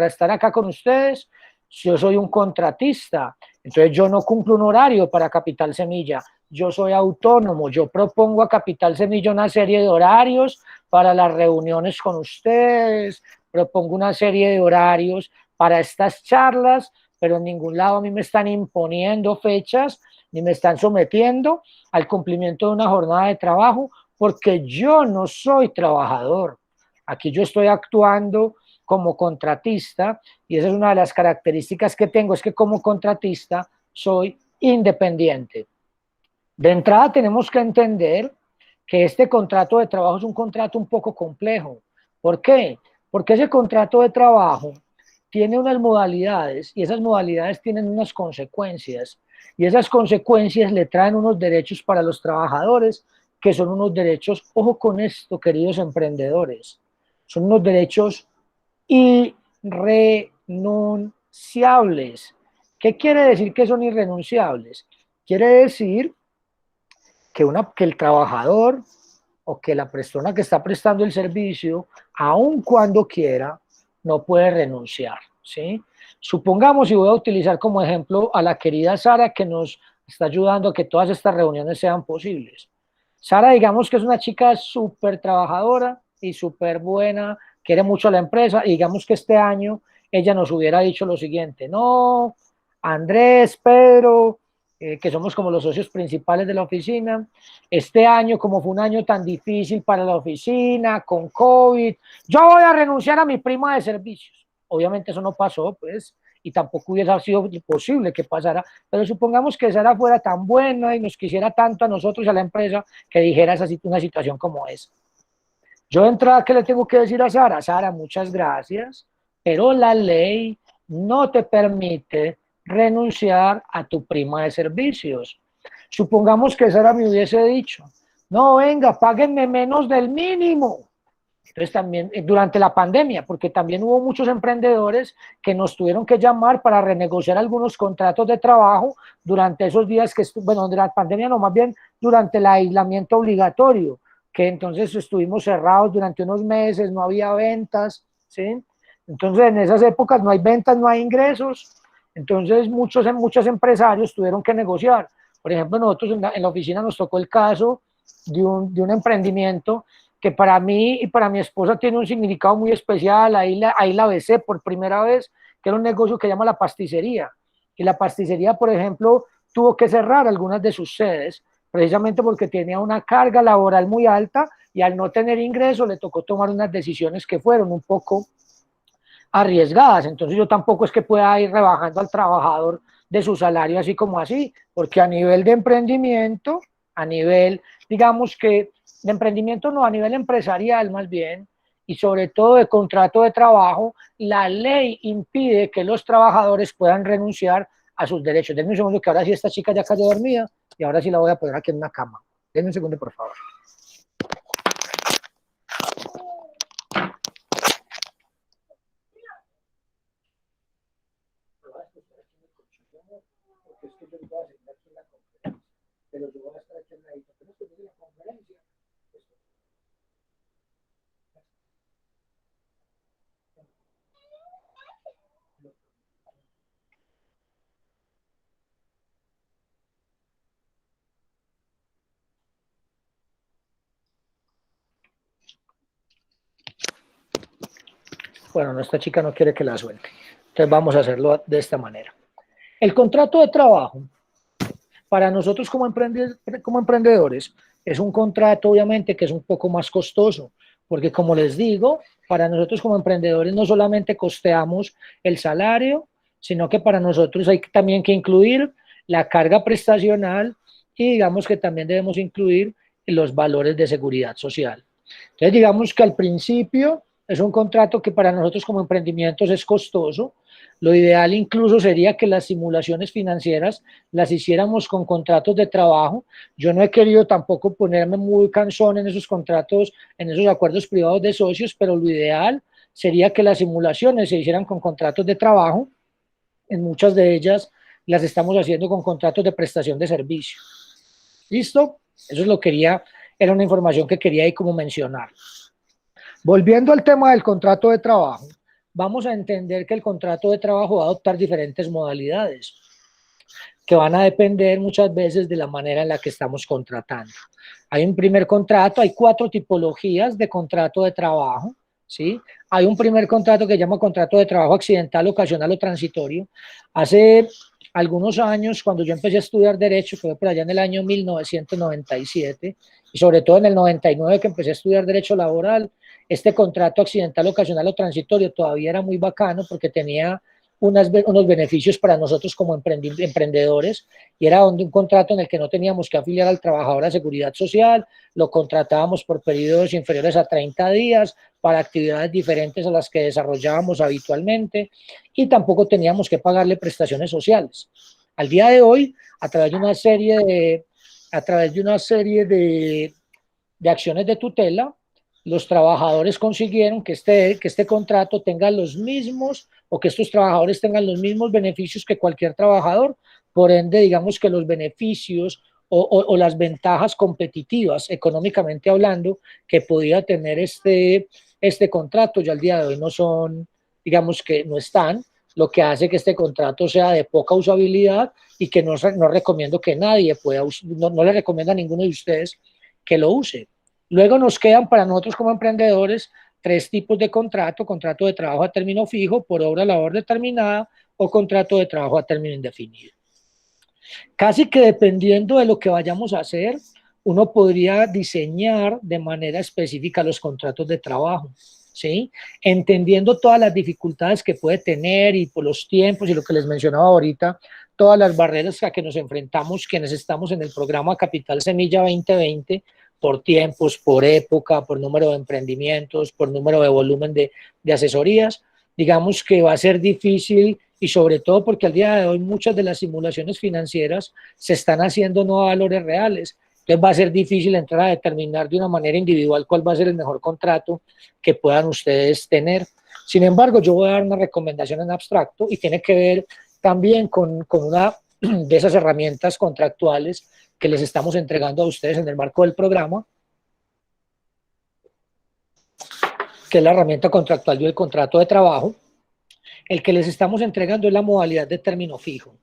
estar acá con ustedes, yo soy un contratista, entonces yo no cumplo un horario para Capital Semilla, yo soy autónomo, yo propongo a Capital Semilla una serie de horarios para las reuniones con ustedes, propongo una serie de horarios para estas charlas, pero en ningún lado a mí me están imponiendo fechas, ni me están sometiendo al cumplimiento de una jornada de trabajo, porque yo no soy trabajador. Aquí yo estoy actuando como contratista y esa es una de las características que tengo, es que como contratista soy independiente. De entrada tenemos que entender que este contrato de trabajo es un contrato un poco complejo. ¿Por qué? Porque ese contrato de trabajo tiene unas modalidades y esas modalidades tienen unas consecuencias y esas consecuencias le traen unos derechos para los trabajadores que son unos derechos, ojo con esto, queridos emprendedores, son unos derechos irrenunciables. ¿Qué quiere decir que son irrenunciables? Quiere decir que el trabajador o que la persona que está prestando el servicio, aun cuando quiera, no puede renunciar, ¿sí? Supongamos, y voy a utilizar como ejemplo a la querida Sara, que nos está ayudando a que todas estas reuniones sean posibles. Sara, digamos que es una chica súper trabajadora y súper buena, quiere mucho a la empresa, y digamos que este año ella nos hubiera dicho lo siguiente: no, Andrés, Pedro, que somos como los socios principales de la oficina, este año, como fue un año tan difícil para la oficina, con COVID, yo voy a renunciar a mi prima de servicios. Obviamente eso no pasó, pues, y tampoco hubiera sido posible que pasara, pero supongamos que Sara fuera tan buena y nos quisiera tanto a nosotros y a la empresa que dijera una situación como esa. Yo de entrada, ¿qué le tengo que decir a Sara? Sara, muchas gracias, pero la ley no te permite renunciar a tu prima de servicios. Supongamos que Sara me hubiese dicho: no, venga, páguenme menos del mínimo. Entonces también durante la pandemia, porque también hubo muchos emprendedores que nos tuvieron que llamar para renegociar algunos contratos de trabajo durante esos días que, bueno, de la pandemia no, más bien durante el aislamiento obligatorio, que entonces estuvimos cerrados durante unos meses, no había ventas, ¿sí? Entonces en esas épocas no hay ventas, no hay ingresos, entonces muchos empresarios tuvieron que negociar. Por ejemplo, nosotros en la oficina nos tocó el caso de un emprendimiento que para mí y para mi esposa tiene un significado muy especial. Ahí la besé por primera vez, que era un negocio que se llama la pasticería. Y la pasticería, por ejemplo, tuvo que cerrar algunas de sus sedes, precisamente porque tenía una carga laboral muy alta y al no tener ingreso le tocó tomar unas decisiones que fueron un poco arriesgadas. Entonces yo tampoco es que pueda ir rebajando al trabajador de su salario así como así, porque a nivel de emprendimiento, a nivel, digamos que de emprendimiento no, a nivel empresarial más bien, y sobre todo de contrato de trabajo, la ley impide que los trabajadores puedan renunciar a sus derechos. Denme un segundo, que ahora sí esta chica ya cayó dormida y ahora sí la voy a poner aquí en una cama. Denme un segundo, por favor. Pero yo voy a estar aquí en la conferencia. Bueno, esta chica no quiere que la suelte. Entonces vamos a hacerlo de esta manera. El contrato de trabajo, para nosotros como emprendedores, es un contrato obviamente que es un poco más costoso, porque como les digo, para nosotros como emprendedores no solamente costeamos el salario, sino que para nosotros hay también que incluir la carga prestacional y digamos que también debemos incluir los valores de seguridad social. Entonces digamos que al principio es un contrato que para nosotros como emprendimientos es costoso. Lo ideal incluso sería que las simulaciones financieras las hiciéramos con contratos de trabajo. Yo no he querido tampoco ponerme muy cansón en esos contratos, en esos acuerdos privados de socios, pero lo ideal sería que las simulaciones se hicieran con contratos de trabajo. En muchas de ellas las estamos haciendo con contratos de prestación de servicio. ¿Listo? Eso es lo que quería, era una información que quería ahí como mencionar. Volviendo al tema del contrato de trabajo, vamos a entender que el contrato de trabajo va a adoptar diferentes modalidades que van a depender muchas veces de la manera en la que estamos contratando. Hay un primer contrato, hay 4 tipologías de contrato de trabajo, ¿sí? Hay un primer contrato que se llama contrato de trabajo accidental, ocasional o transitorio. Hace algunos años, cuando yo empecé a estudiar Derecho, que fue por allá en el año 1997, y sobre todo en el 99 que empecé a estudiar Derecho Laboral, este contrato accidental, ocasional o transitorio todavía era muy bacano porque tenía unos beneficios para nosotros como emprendedores, y era un contrato en el que no teníamos que afiliar al trabajador a Seguridad Social, lo contratábamos por periodos inferiores a 30 días para actividades diferentes a las que desarrollábamos habitualmente, y tampoco teníamos que pagarle prestaciones sociales. Al día de hoy, a través de una serie de acciones de tutela, los trabajadores consiguieron que este contrato tenga los mismos, o que estos trabajadores tengan los mismos beneficios que cualquier trabajador. Por ende, digamos que los beneficios o las ventajas competitivas, económicamente hablando, que podía tener este contrato, ya al día de hoy no son, digamos que no están, lo que hace que este contrato sea de poca usabilidad y que no recomiendo que nadie pueda, no le recomiendo a ninguno de ustedes que lo use. Luego nos quedan para nosotros como emprendedores 3 tipos de contrato: contrato de trabajo a término fijo, por obra o labor determinada, o contrato de trabajo a término indefinido. Casi que dependiendo de lo que vayamos a hacer, uno podría diseñar de manera específica los contratos de trabajo, ¿sí? Entendiendo todas las dificultades que puede tener y por los tiempos y lo que les mencionaba ahorita, todas las barreras a que nos enfrentamos quienes estamos en el programa Capital Semilla 2020, por tiempos, por época, por número de emprendimientos, por número de volumen de asesorías. Digamos que va a ser difícil, y sobre todo porque al día de hoy muchas de las simulaciones financieras se están haciendo no a valores reales. Entonces va a ser difícil entrar a determinar de una manera individual cuál va a ser el mejor contrato que puedan ustedes tener. Sin embargo, yo voy a dar una recomendación en abstracto y tiene que ver también con una de esas herramientas contractuales que les estamos entregando a ustedes en el marco del programa, que es la herramienta contractual del contrato de trabajo. El que les estamos entregando es la modalidad de término fijo.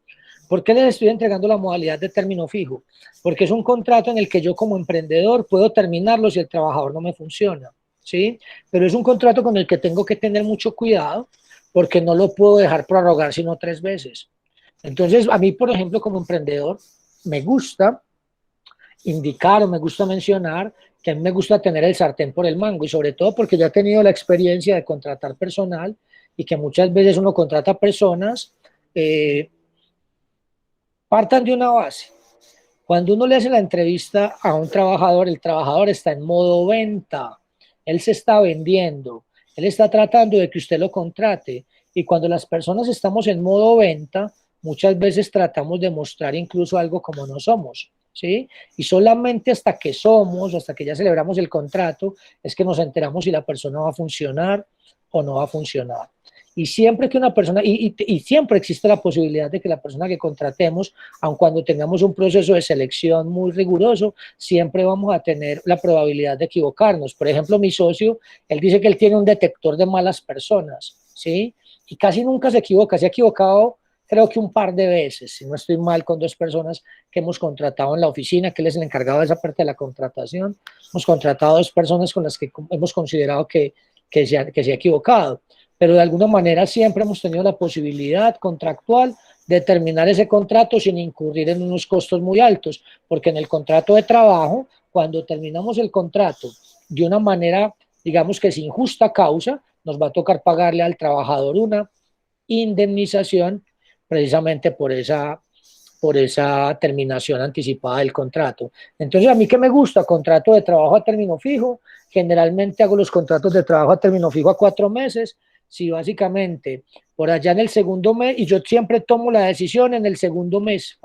¿Por qué les estoy entregando la modalidad de término fijo? Porque es un contrato en el que yo como emprendedor puedo terminarlo si el trabajador no me funciona, ¿sí? Pero es un contrato con el que tengo que tener mucho cuidado porque no lo puedo dejar prorrogar sino 3 veces. Entonces, a mí, por ejemplo, como emprendedor, me gusta indicar o me gusta mencionar que a mí me gusta tener el sartén por el mango, y sobre todo porque ya he tenido la experiencia de contratar personal y que muchas veces uno contrata personas, partan de una base. Cuando uno le hace la entrevista a un trabajador, el trabajador está en modo venta, él se está vendiendo, él está tratando de que usted lo contrate, y cuando las personas estamos en modo venta, muchas veces tratamos de mostrar incluso algo como no somos, ¿sí? Y solamente hasta que somos, hasta que ya celebramos el contrato, es que nos enteramos si la persona va a funcionar o no va a funcionar. Y siempre que una persona, y siempre existe la posibilidad de que la persona que contratemos, aun cuando tengamos un proceso de selección muy riguroso, siempre vamos a tener la probabilidad de equivocarnos. Por ejemplo, mi socio, él dice que él tiene un detector de malas personas, ¿sí? Y casi nunca se equivoca. Se ha equivocado creo que un par de veces, si no estoy mal, con 2 personas que hemos contratado en la oficina, que él es el encargado de esa parte de la contratación. Hemos contratado 2 personas con las que hemos considerado que se ha equivocado, pero de alguna manera siempre hemos tenido la posibilidad contractual de terminar ese contrato sin incurrir en unos costos muy altos, porque en el contrato de trabajo, cuando terminamos el contrato de una manera, digamos que sin justa causa, nos va a tocar pagarle al trabajador una indemnización precisamente por esa terminación anticipada del contrato. Entonces, a mí que me gusta, contrato de trabajo a término fijo, generalmente hago los contratos de trabajo a término fijo a 4 meses, si básicamente por allá en el segundo mes, y yo siempre tomo la decisión en el segundo mes,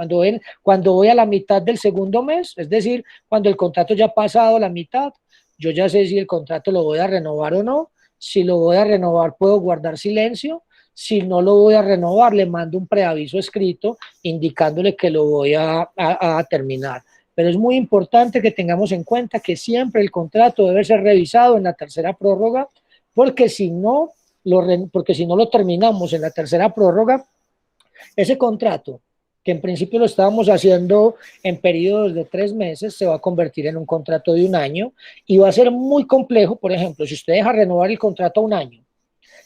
cuando voy a la mitad del segundo mes, es decir, cuando el contrato ya ha pasado la mitad, yo ya sé si el contrato lo voy a renovar o no. Si lo voy a renovar, puedo guardar silencio. Si no lo voy a renovar, le mando un preaviso escrito indicándole que lo voy a terminar. Pero es muy importante que tengamos en cuenta que siempre el contrato debe ser revisado en la tercera prórroga, porque si no lo terminamos en la tercera prórroga, ese contrato, que en principio lo estábamos haciendo en periodos de 3 meses, se va a convertir en un contrato de 1 año, y va a ser muy complejo. Por ejemplo, si usted deja renovar el contrato a 1 año,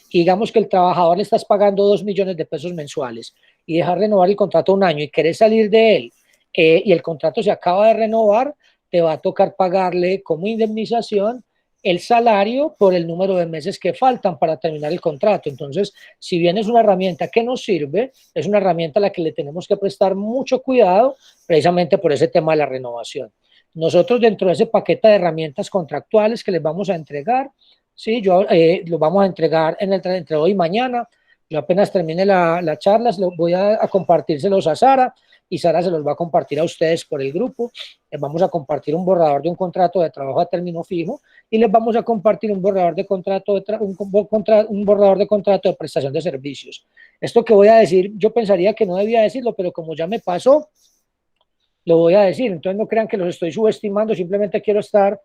y digamos que el trabajador le estás pagando 2 millones de pesos mensuales, y dejar renovar el contrato a 1 año y querés salir de él, y el contrato se acaba de renovar, te va a tocar pagarle como indemnización el salario por el número de meses que faltan para terminar el contrato. Entonces, si bien es una herramienta que nos sirve, es una herramienta a la que le tenemos que prestar mucho cuidado precisamente por ese tema de la renovación. Nosotros, dentro de ese paquete de herramientas contractuales que les vamos a entregar, sí, lo vamos a entregar entre hoy y mañana. Yo apenas termine la charla, voy a compartírselos a Sara, y Sara se los va a compartir a ustedes por el grupo. Les vamos a compartir un borrador de un contrato de trabajo a término fijo, y les vamos a compartir un borrador de contrato de prestación de servicios. Esto que voy a decir, yo pensaría que no debía decirlo, pero como ya me pasó, lo voy a decir. Entonces no crean que los estoy subestimando, simplemente quiero estar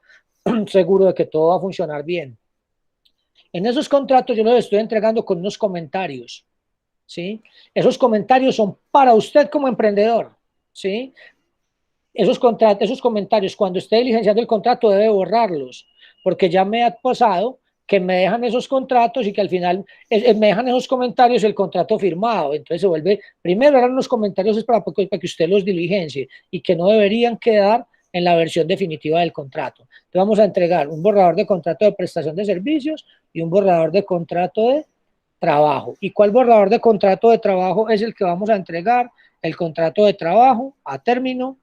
seguro de que todo va a funcionar bien. En esos contratos yo los estoy entregando con unos comentarios, ¿sí? Esos comentarios son para usted como emprendedor, ¿sí? esos comentarios, cuando esté diligenciando el contrato, debe borrarlos, porque ya me ha pasado que me dejan esos contratos y que al final me dejan esos comentarios el contrato firmado. Entonces se vuelve, primero eran los comentarios es para que usted los diligencie y que no deberían quedar en la versión definitiva del contrato. Entonces vamos a entregar un borrador de contrato de prestación de servicios y un borrador de contrato de trabajo. ¿Y cuál borrador de contrato de trabajo es el que vamos a entregar? El contrato de trabajo a término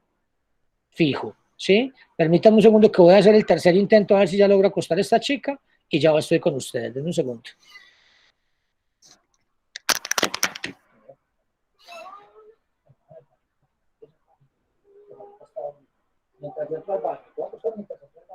fijo, ¿sí? Permítanme un segundo que voy a hacer el tercer intento a ver si ya logro acostar a esta chica y ya estoy con ustedes. Denme un segundo. Mientras yo trabajo, voy a acostar mientras yo trabajo.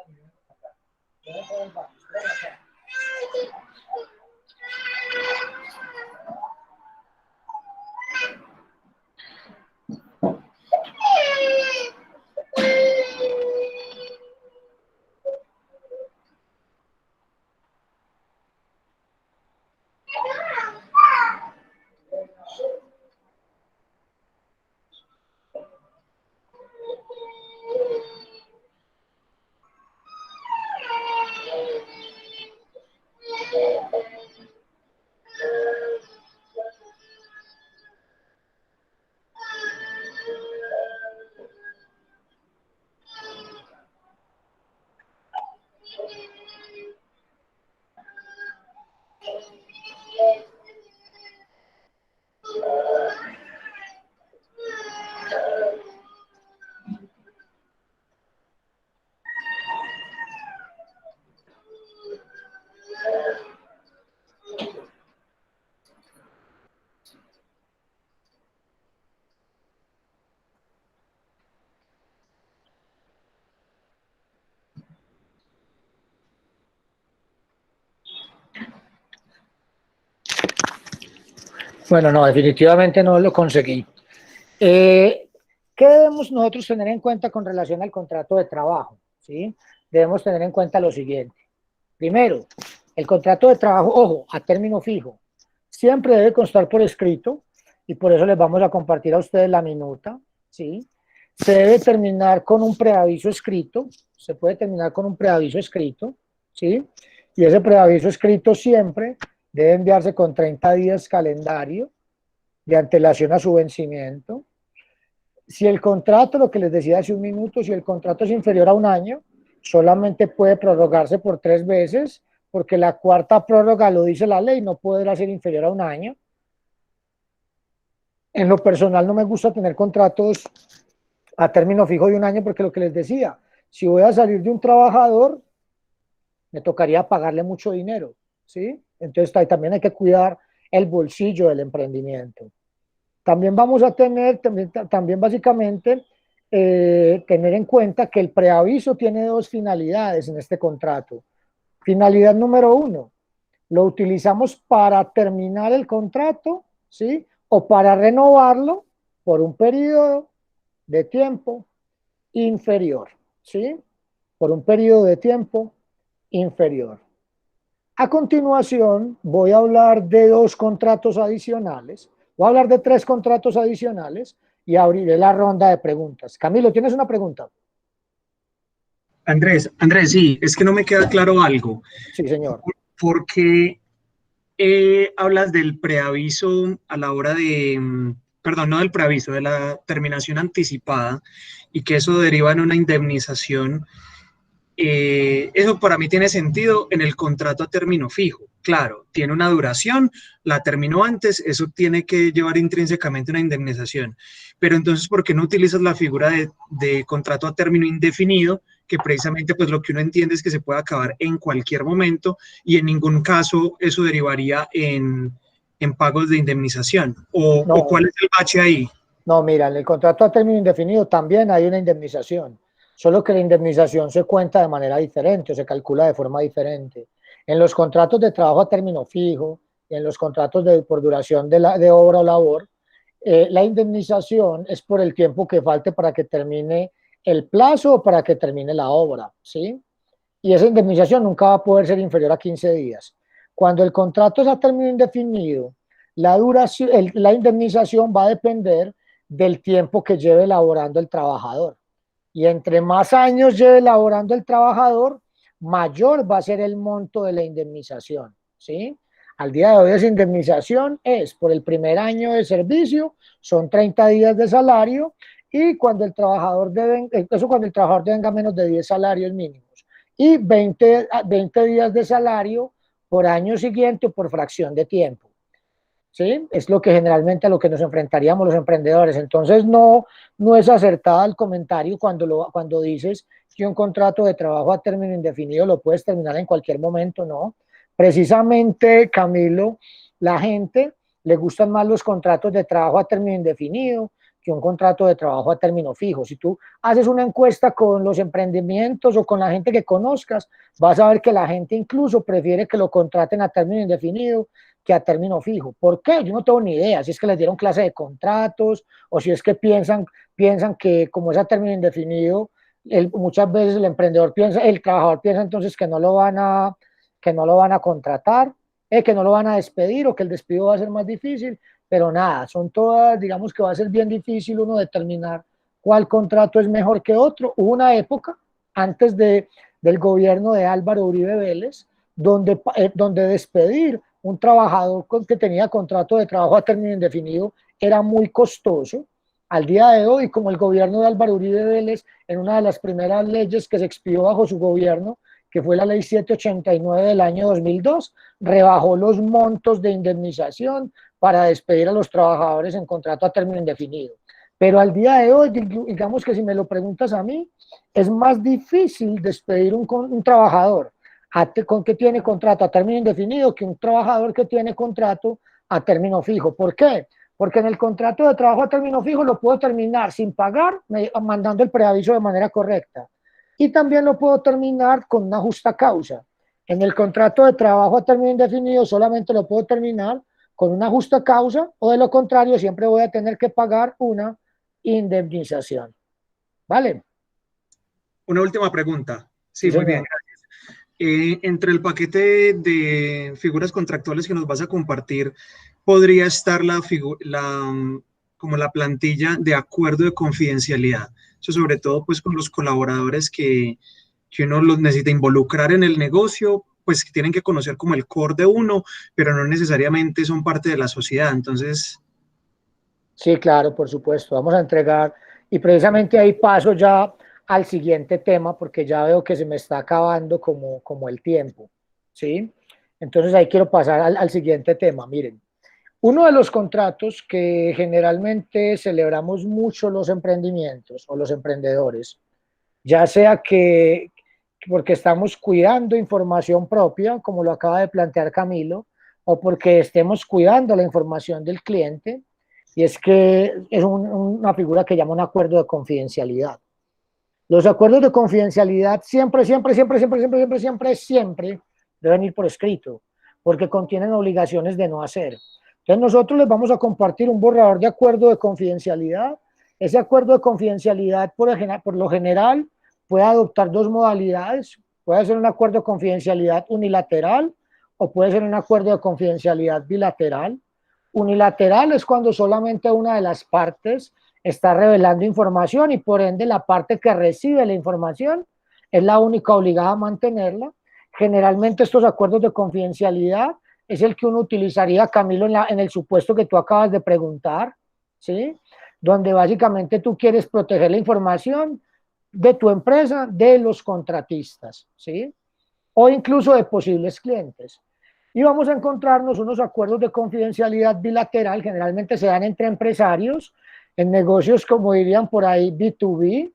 Bueno, no, definitivamente no lo conseguí. ¿Qué debemos nosotros tener en cuenta con relación al contrato de trabajo? ¿Sí? Debemos tener en cuenta lo siguiente. Primero, el contrato de trabajo, ojo, a término fijo, siempre debe constar por escrito y por eso les vamos a compartir a ustedes la minuta, ¿sí? Se debe terminar con un preaviso escrito, se puede terminar con un preaviso escrito, ¿sí? Y ese preaviso escrito siempre debe enviarse con 30 días calendario de antelación a su vencimiento. Si el contrato, lo que les decía hace un minuto, si el contrato es inferior a un año, solamente puede prorrogarse por 3 veces, porque la cuarta prórroga lo dice la ley, no podrá ser inferior a un año. En lo personal no me gusta tener contratos a término fijo de un año, porque lo que les decía, si voy a salir de un trabajador, me tocaría pagarle mucho dinero, ¿sí? Entonces también hay que cuidar el bolsillo del emprendimiento. También vamos a tener, también básicamente, tener en cuenta que el preaviso tiene 2 finalidades en este contrato. Finalidad número 1, lo utilizamos para terminar el contrato, ¿sí? O para renovarlo por un periodo de tiempo inferior, ¿sí? Por un periodo de tiempo inferior. A continuación, voy a hablar de 2 contratos adicionales. Voy a hablar de 3 contratos adicionales y abriré la ronda de preguntas. Camilo, ¿tienes una pregunta? Andrés, sí, es que no me queda claro algo. Sí, señor. ¿Por qué hablas del preaviso a la hora de, perdón, no del preaviso, de la terminación anticipada y que eso deriva en una indemnización? Eso para mí tiene sentido en el contrato a término fijo. Claro, tiene una duración, la terminó antes, eso tiene que llevar intrínsecamente una indemnización. Pero entonces, ¿por qué no utilizas la figura de contrato a término indefinido? Que precisamente pues lo que uno entiende es que se puede acabar en cualquier momento y en ningún caso eso derivaría en pagos de indemnización. ¿O cuál es el bache ahí? No, mira, en el contrato a término indefinido también hay una indemnización, solo que la indemnización se cuenta de manera diferente o se calcula de forma diferente. En los contratos de trabajo a término fijo, en los contratos por duración de obra o labor, la indemnización es por el tiempo que falte para que termine el plazo o para que termine la obra, ¿sí? Y esa indemnización nunca va a poder ser inferior a 15 días. Cuando el contrato es a término indefinido, la indemnización va a depender del tiempo que lleve elaborando el trabajador. Y entre más años lleve laborando el trabajador, mayor va a ser el monto de la indemnización, ¿sí? Al día de hoy esa indemnización es por el primer año de servicio, son 30 días de salario, y cuando el trabajador eso cuando el trabajador tenga menos de 10 salarios mínimos, y 20 días de salario por año siguiente o por fracción de tiempo. ¿Sí? Es lo que generalmente a lo que nos enfrentaríamos los emprendedores. Entonces no es acertada el comentario cuando dices que un contrato de trabajo a término indefinido lo puedes terminar en cualquier momento, no. Precisamente, Camilo, la gente le gustan más los contratos de trabajo a término indefinido que un contrato de trabajo a término fijo. Si tú haces una encuesta con los emprendimientos o con la gente que conozcas, vas a ver que la gente incluso prefiere que lo contraten a término indefinido que a término fijo. ¿Por qué? Yo no tengo ni idea, si es que les dieron clase de contratos o si es que piensan que como es a término indefinido, muchas veces el trabajador piensa entonces que no lo van a contratar, que no lo van a despedir o que el despido va a ser más difícil, pero nada, son todas, digamos que va a ser bien difícil uno determinar cuál contrato es mejor que otro. Hubo una época antes del gobierno de Álvaro Uribe Vélez donde despedir un trabajador que tenía contrato de trabajo a término indefinido era muy costoso. Al día de hoy, como el gobierno de Álvaro Uribe Vélez, en una de las primeras leyes que se expidió bajo su gobierno, que fue la ley 789 del año 2002, rebajó los montos de indemnización para despedir a los trabajadores en contrato a término indefinido. Pero al día de hoy, digamos que si me lo preguntas a mí, es más difícil despedir un trabajador con que tiene contrato a término indefinido que un trabajador que tiene contrato a término fijo. ¿Por qué? Porque en el contrato de trabajo a término fijo lo puedo terminar sin pagar, mandando el preaviso de manera correcta. Y también lo puedo terminar con una justa causa. En el contrato de trabajo a término indefinido solamente lo puedo terminar con una justa causa, o de lo contrario siempre voy a tener que pagar una indemnización. ¿Vale? Una última pregunta. Sí, Sí, muy bien. señor. Entre el paquete de figuras contractuales que nos vas a compartir, podría estar como la plantilla de acuerdo de confidencialidad. Eso sobre todo pues con los colaboradores que uno los necesita involucrar en el negocio, pues que tienen que conocer como el core de uno, pero no necesariamente son parte de la sociedad. Entonces, Sí, claro, por supuesto. Vamos a entregar, y precisamente ahí paso ya al siguiente tema, porque ya veo que se me está acabando como el tiempo, ¿sí? Entonces ahí quiero pasar al siguiente tema. Miren, uno de los contratos que generalmente celebramos mucho los emprendimientos o los emprendedores, ya sea porque estamos cuidando información propia, como lo acaba de plantear Camilo, o porque estemos cuidando la información del cliente, y es que es una figura que llama un acuerdo de confidencialidad. Los acuerdos de confidencialidad siempre deben ir por escrito, porque contienen obligaciones de no hacer. Entonces nosotros les vamos a compartir un borrador de acuerdo de confidencialidad. Ese acuerdo de confidencialidad por lo general puede adoptar dos modalidades. Puede ser un acuerdo de confidencialidad unilateral o puede ser un acuerdo de confidencialidad bilateral. Unilateral es cuando solamente una de las partes está revelando información y por ende la parte que recibe la información es la única obligada a mantenerla. Generalmente estos acuerdos de confidencialidad es el que uno utilizaría, Camilo, en el supuesto que tú acabas de preguntar, ¿sí? Donde básicamente tú quieres proteger la información de tu empresa, de los contratistas, ¿sí? O incluso de posibles clientes. Y vamos a encontrarnos unos acuerdos de confidencialidad bilateral, generalmente se dan entre empresarios, en negocios como dirían por ahí B2B,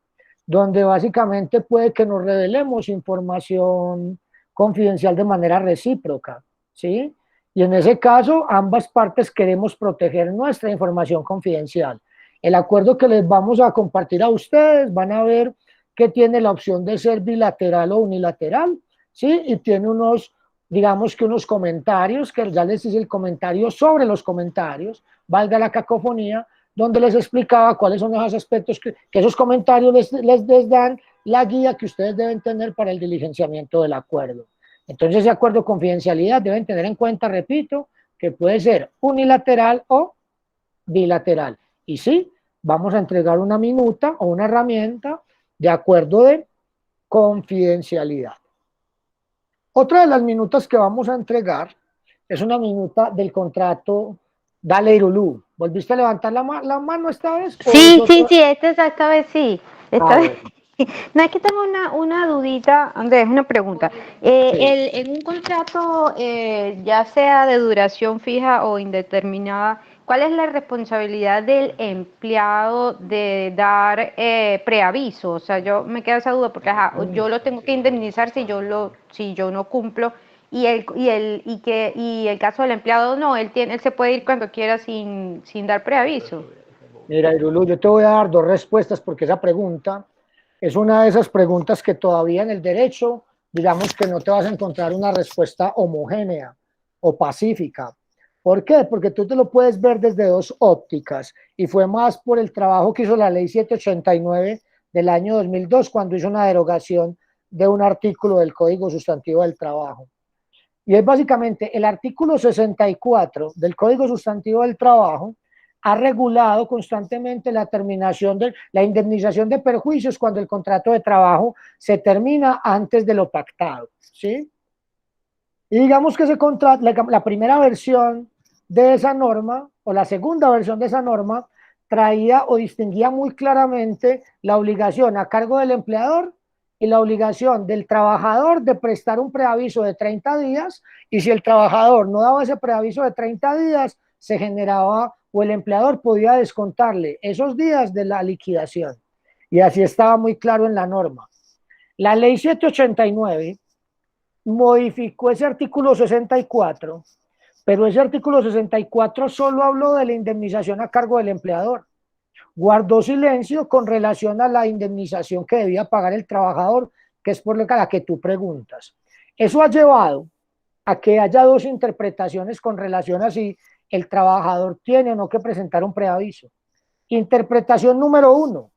donde básicamente puede que nos revelemos información confidencial de manera recíproca, ¿sí? Y en ese caso, ambas partes queremos proteger nuestra información confidencial. El acuerdo que les vamos a compartir a ustedes, van a ver que tiene la opción de ser bilateral o unilateral, ¿sí? Y tiene digamos que unos comentarios, que ya les hice el comentario sobre los comentarios, valga la cacofonía, donde les explicaba cuáles son esos aspectos que esos comentarios les dan la guía que ustedes deben tener para el diligenciamiento del acuerdo. Entonces, ese acuerdo de confidencialidad deben tener en cuenta, repito, que puede ser unilateral o bilateral. Y sí, vamos a entregar una minuta o una herramienta de acuerdo de confidencialidad. Otra de las minutas que vamos a entregar es una minuta del contrato. Dale, Irulú. ¿Volviste a levantar la mano esta vez? Sí, esta vez sí. Esta vez. Bueno. No, es que tengo una dudita, Andrés, una pregunta. En un contrato, ya sea de duración fija o indeterminada, ¿cuál es la responsabilidad del empleado de dar preaviso? O sea, yo me queda esa duda porque yo lo tengo que indemnizar si yo no cumplo y el caso del empleado no, él se puede ir cuando quiera sin dar preaviso. Mira, Irulú, yo te voy a dar dos respuestas porque esa pregunta es una de esas preguntas que todavía en el derecho, digamos que no te vas a encontrar una respuesta homogénea o pacífica. ¿Por qué? Porque tú te lo puedes ver desde dos ópticas y fue más por el trabajo que hizo la ley 789 del año 2002 cuando hizo una derogación de un artículo del Código Sustantivo del Trabajo. Y es básicamente el artículo 64 del Código Sustantivo del Trabajo ha regulado constantemente la terminación de la indemnización de perjuicios cuando el contrato de trabajo se termina antes de lo pactado, ¿sí? Y digamos que ese contrato, la primera versión de esa norma o la segunda versión de esa norma traía o distinguía muy claramente la obligación a cargo del empleador y la obligación del trabajador de prestar un preaviso de 30 días y si el trabajador no daba ese preaviso de 30 días, se generaba o el empleador podía descontarle esos días de la liquidación. Y así estaba muy claro en la norma. La ley 789 modificó ese artículo 64, pero ese artículo 64 solo habló de la indemnización a cargo del empleador. Guardó silencio con relación a la indemnización que debía pagar el trabajador, que es por la que tú preguntas. Eso ha llevado a que haya dos interpretaciones con relación a si el trabajador tiene o no que presentar un preaviso. Interpretación número uno.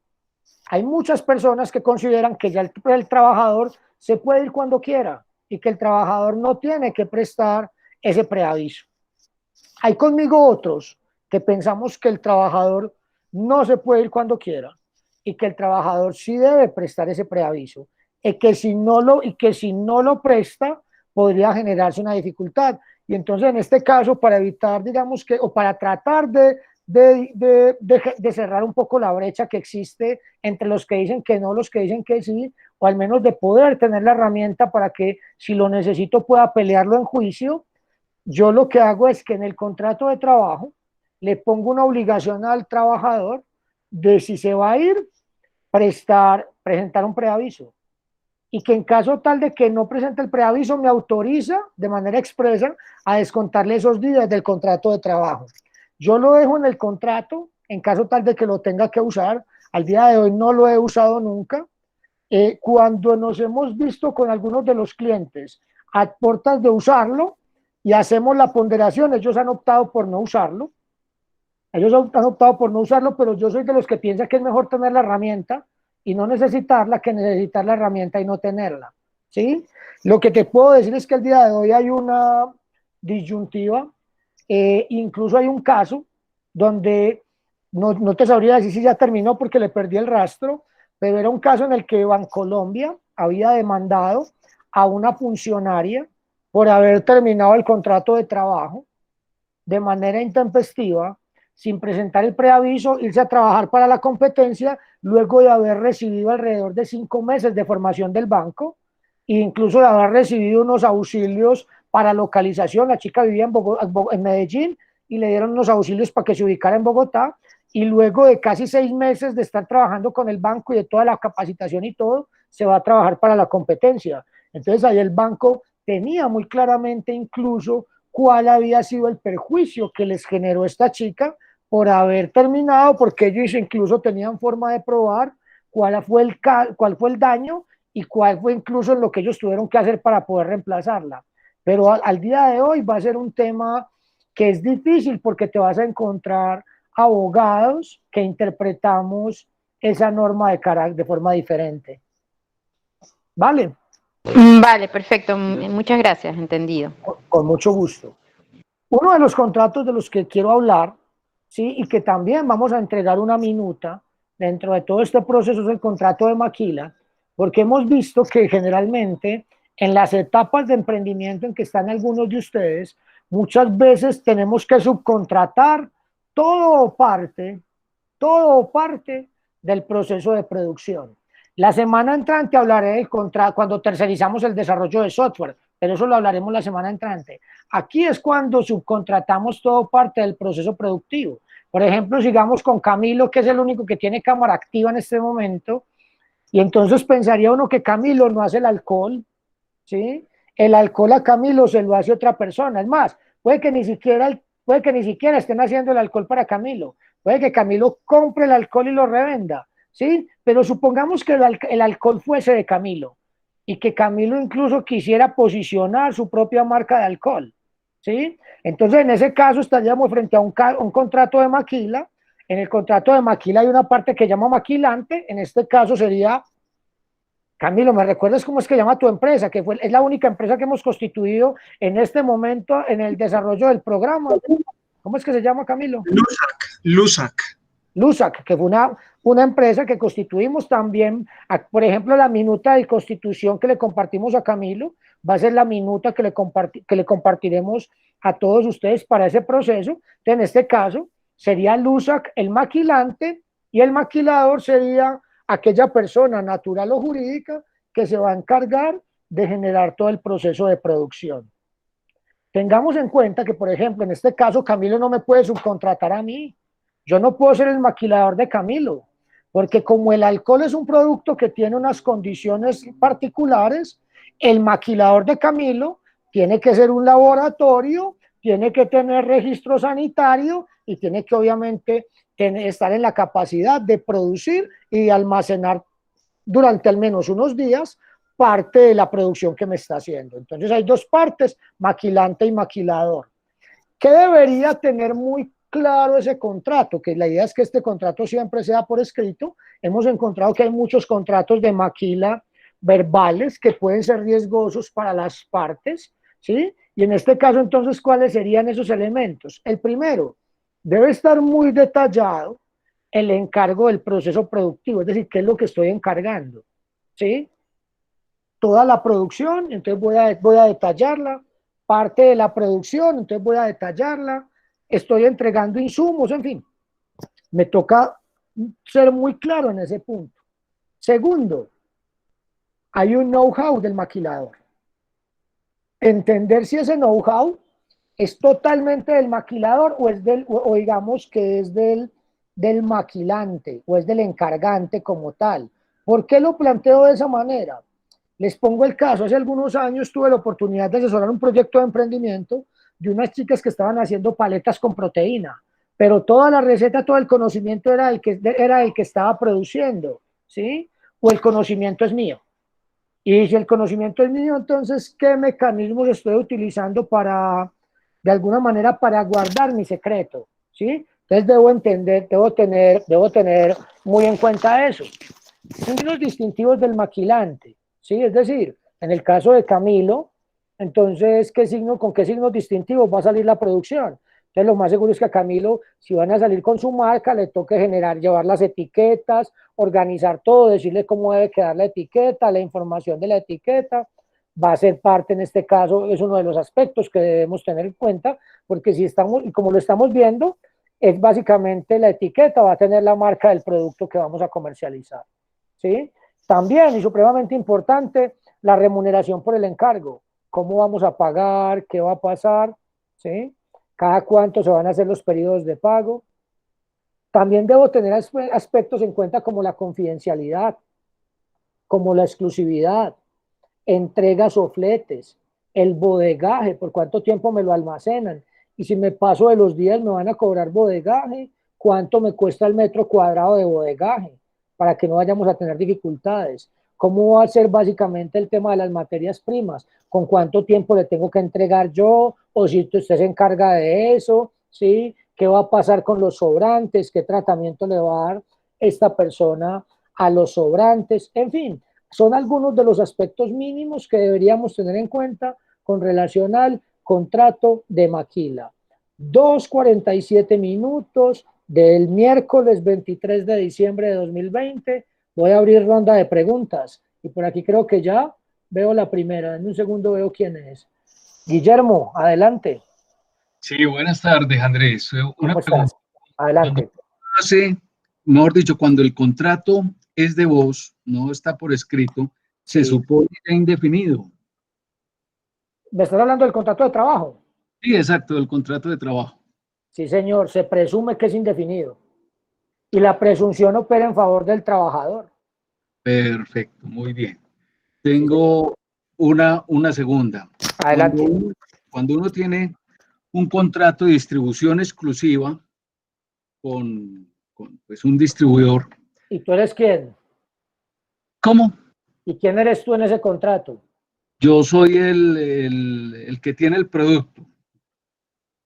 Hay muchas personas que consideran que ya el trabajador se puede ir cuando quiera y que el trabajador no tiene que prestar ese preaviso. Hay conmigo otros que pensamos que el trabajador no se puede ir cuando quiera y que el trabajador sí debe prestar ese preaviso y que si no lo presta podría generarse una dificultad. Y entonces en este caso, para evitar, digamos que, o para tratar de cerrar un poco la brecha que existe entre los que dicen que no, los que dicen que sí, o al menos de poder tener la herramienta para que si lo necesito pueda pelearlo en juicio, yo lo que hago es que en el contrato de trabajo le pongo una obligación al trabajador de si se va a ir, presentar un preaviso. Y que en caso tal de que no presente el preaviso, me autoriza de manera expresa a descontarle esos días del contrato de trabajo. Yo lo dejo en el contrato, en caso tal de que lo tenga que usar. Al día de hoy no lo he usado nunca. Cuando nos hemos visto con algunos de los clientes a puertas de usarlo y hacemos la ponderación, ellos han optado por no usarlo. Ellos han optado por no usarlo, pero yo soy de los que piensa que es mejor tener la herramienta y no necesitarla que necesitar la herramienta y no tenerla, ¿sí? Lo que te puedo decir es que el día de hoy hay una disyuntiva, incluso hay un caso donde no te sabría decir si ya terminó porque le perdí el rastro, pero era un caso en el que Bancolombia había demandado a una funcionaria por haber terminado el contrato de trabajo de manera intempestiva, sin presentar el preaviso, irse a trabajar para la competencia, luego de haber recibido alrededor de 5 meses de formación del banco, e incluso de haber recibido unos auxilios para localización. La chica vivía en Medellín y le dieron unos auxilios para que se ubicara en Bogotá, y luego de casi 6 meses de estar trabajando con el banco y de toda la capacitación y todo, se va a trabajar para la competencia. Entonces ahí el banco tenía muy claramente incluso cuál había sido el perjuicio que les generó esta chica por haber terminado, porque ellos incluso tenían forma de probar cuál fue el daño y cuál fue incluso lo que ellos tuvieron que hacer para poder reemplazarla. Pero al día de hoy va a ser un tema que es difícil porque te vas a encontrar abogados que interpretamos esa norma de forma diferente. ¿Vale? Vale, perfecto. Muchas gracias, entendido. Con mucho gusto. Uno de los contratos de los que quiero hablar, ¿sí? Y que también vamos a entregar una minuta dentro de todo este proceso es el contrato de maquila, porque hemos visto que generalmente en las etapas de emprendimiento en que están algunos de ustedes, muchas veces tenemos que subcontratar todo o parte del proceso de producción. La semana entrante hablaré del contrato cuando tercerizamos el desarrollo de software, pero eso lo hablaremos la semana entrante. Aquí es cuando subcontratamos todo parte del proceso productivo. Por ejemplo, sigamos con Camilo, que es el único que tiene cámara activa en este momento, y entonces pensaría uno que Camilo no hace el alcohol, ¿sí? El alcohol a Camilo se lo hace otra persona. Es más, puede que ni siquiera estén haciendo el alcohol para Camilo. Puede que Camilo compre el alcohol y lo revenda, ¿sí? Pero supongamos que el alcohol fuese de Camilo y que Camilo incluso quisiera posicionar su propia marca de alcohol, ¿sí? Entonces, en ese caso estaríamos frente a un contrato de maquila. En el contrato de maquila hay una parte que llama maquilante. En este caso sería, Camilo, ¿me recuerdas cómo es que llama tu empresa? Que es la única empresa que hemos constituido en este momento en el desarrollo del programa. ¿Cómo es que se llama, Camilo? Lusac, que fue una empresa que constituimos también. Por ejemplo, la minuta de constitución que le compartimos a Camilo va a ser la minuta que le compartiremos a todos ustedes para ese proceso. Entonces, en este caso, sería Lusac el maquilante y el maquilador sería aquella persona natural o jurídica que se va a encargar de generar todo el proceso de producción. Tengamos en cuenta que, por ejemplo, en este caso, Camilo no me puede subcontratar a mí. Yo no puedo ser el maquilador de Camilo, porque como el alcohol es un producto que tiene unas condiciones particulares, el maquilador de Camilo tiene que ser un laboratorio, tiene que tener registro sanitario y tiene que obviamente estar en la capacidad de producir y de almacenar durante al menos unos días parte de la producción que me está haciendo. Entonces hay dos partes, maquilante y maquilador. ¿Qué debería tener muy claro ese contrato? Que la idea es que este contrato siempre sea por escrito. Hemos encontrado que hay muchos contratos de maquila verbales que pueden ser riesgosos para las partes, ¿sí? Y en este caso, entonces, ¿cuáles serían esos elementos? El primero, debe estar muy detallado el encargo del proceso productivo, es decir, qué es lo que estoy encargando, ¿sí? Toda la producción, entonces voy a detallarla, parte de la producción, entonces voy a detallarla, estoy entregando insumos, en fin, me toca ser muy claro en ese punto. Segundo, hay un know-how del maquilador. Entender si ese know-how es totalmente del maquilador o digamos que es del maquilante o es del encargante como tal. ¿Por qué lo planteo de esa manera? Les pongo el caso. Hace algunos años tuve la oportunidad de asesorar un proyecto de emprendimiento de unas chicas que estaban haciendo paletas con proteína, pero toda la receta, todo el conocimiento era el que estaba produciendo, ¿sí? O el conocimiento es mío. Y si el conocimiento es mío, entonces, ¿qué mecanismos estoy utilizando de alguna manera, para guardar mi secreto? ¿Sí? Entonces debo tener muy en cuenta eso. Signos distintivos del maquilante, ¿sí? Es decir, en el caso de Camilo, entonces, ¿con qué signos distintivos va a salir la producción? Entonces, lo más seguro es que a Camilo, si van a salir con su marca, le toque llevar las etiquetas, organizar todo, decirle cómo debe quedar la etiqueta, la información de la etiqueta. Va a ser parte, en este caso, es uno de los aspectos que debemos tener en cuenta, porque si estamos, y como lo estamos viendo, es básicamente la etiqueta, va a tener la marca del producto que vamos a comercializar, ¿sí? También, y supremamente importante, la remuneración por el encargo. ¿Cómo vamos a pagar? ¿Qué va a pasar? ¿Sí? ¿Cada cuánto se van a hacer los periodos de pago? También debo tener aspectos en cuenta como la confidencialidad, como la exclusividad, entregas o fletes, el bodegaje, por cuánto tiempo me lo almacenan. Y si me paso de los días, me van a cobrar bodegaje, cuánto me cuesta el metro cuadrado de bodegaje, para que no vayamos a tener dificultades. ¿Cómo va a ser básicamente el tema de las materias primas? ¿Con cuánto tiempo le tengo que entregar yo? O si usted se encarga de eso, ¿sí? ¿Qué va a pasar con los sobrantes? ¿Qué tratamiento le va a dar esta persona a los sobrantes? En fin, son algunos de los aspectos mínimos que deberíamos tener en cuenta con relación al contrato de maquila. 2:47 minutos. del miércoles 23 de diciembre de 2020. Voy a abrir ronda de preguntas. Y por aquí creo que ya veo la primera. En un segundo veo quién es. Guillermo, adelante. Sí, buenas tardes, Andrés. Una ¿Cómo pregunta. estás? Adelante. Mejor dicho, cuando el contrato es de voz, no está por escrito, se Sí. supone ya indefinido. ¿Me estás hablando del contrato de trabajo? Sí, exacto, el contrato de trabajo. Sí, señor, se presume que es indefinido. Y la presunción opera en favor del trabajador. Perfecto, muy bien. Sí, Tengo una segunda. adelante. Cuando uno tiene un contrato de distribución exclusiva con pues, un distribuidor, ¿Y tú eres quién? ¿cómo? ¿Y quién eres tú en ese contrato? Yo soy el que tiene el producto.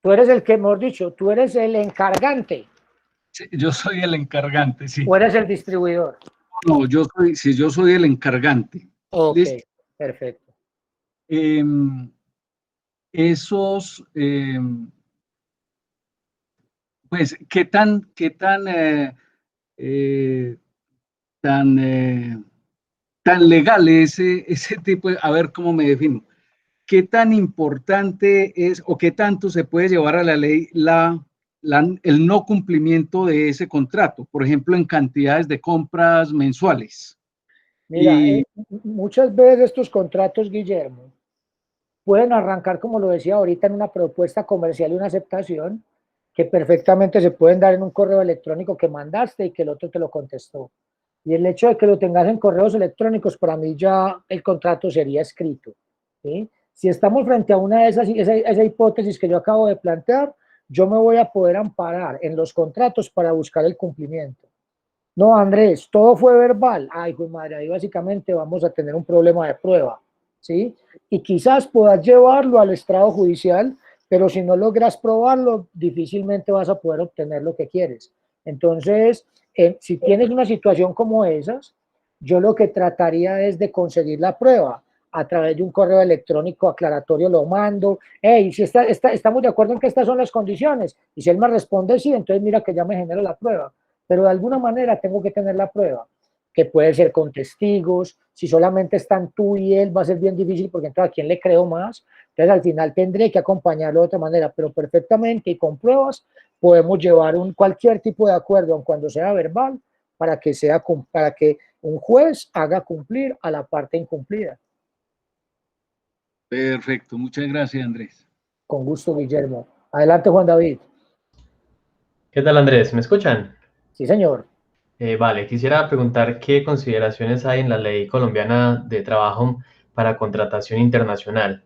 Tú eres el que, mejor dicho, tú eres el encargante. Sí, yo soy el encargante, sí. ¿O eres el distribuidor? No, yo soy el encargante. Ok, ¿Listo? perfecto. Esos, pues, eh, tan, eh, tan legal es ese tipo de, a ver cómo me defino, qué tan importante es o qué tanto se puede llevar a la ley el no cumplimiento de ese contrato, por ejemplo, en cantidades de compras mensuales. Mira, muchas veces estos contratos, Guillermo, pueden arrancar, como lo decía ahorita, en una propuesta comercial y una aceptación, que perfectamente se pueden dar en un correo electrónico que mandaste y que el otro te lo contestó. Y el hecho de que lo tengas en correos electrónicos, para mí ya el contrato sería escrito. ¿Sí? Si estamos frente a una de esa hipótesis que yo acabo de plantear, yo me voy a poder amparar en los contratos para buscar el cumplimiento. No, Andrés, todo fue verbal. Ay, pues madre, ahí básicamente vamos a tener un problema de prueba, ¿sí? Y quizás puedas llevarlo al estrado judicial, pero si no logras probarlo, difícilmente vas a poder obtener lo que quieres. Entonces, si tienes una situación como esas, yo lo que trataría es de conseguir la prueba a través de un correo electrónico aclaratorio, lo mando. Hey, si estamos de acuerdo en que estas son las condiciones, y si él me responde sí, entonces mira que ya me genera la prueba, pero de alguna manera tengo que tener la prueba, que puede ser con testigos. Si solamente están tú y él, va a ser bien difícil, porque entonces a quién le creo más. Entonces al final tendré que acompañarlo de otra manera, pero perfectamente y con pruebas podemos llevar cualquier tipo de acuerdo, aun cuando sea verbal, para que un juez haga cumplir a la parte incumplida. Perfecto, muchas gracias, Andrés. Con gusto, Guillermo. Adelante, Juan David. ¿Qué tal, Andrés? ¿Me escuchan? Sí, señor. Vale, quisiera preguntar qué consideraciones hay en la ley colombiana de trabajo para contratación internacional.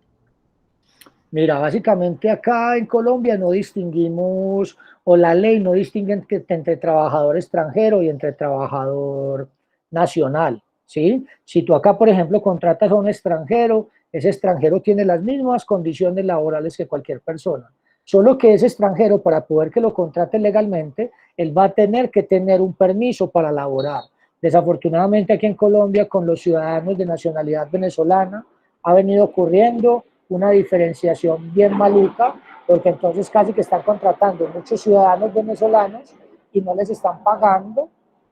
Mira, básicamente acá en Colombia no distinguimos, o la ley no distingue entre trabajador extranjero y entre trabajador nacional, ¿sí? Si tú acá, por ejemplo, contratas a un extranjero, ese extranjero tiene las mismas condiciones laborales que cualquier persona, solo que ese extranjero, para poder que lo contrate legalmente, él va a tener que tener un permiso para laborar. Desafortunadamente aquí en Colombia, con los ciudadanos de nacionalidad venezolana, ha venido ocurriendo una diferenciación bien maluca, porque entonces casi que están contratando muchos ciudadanos venezolanos y no les están pagando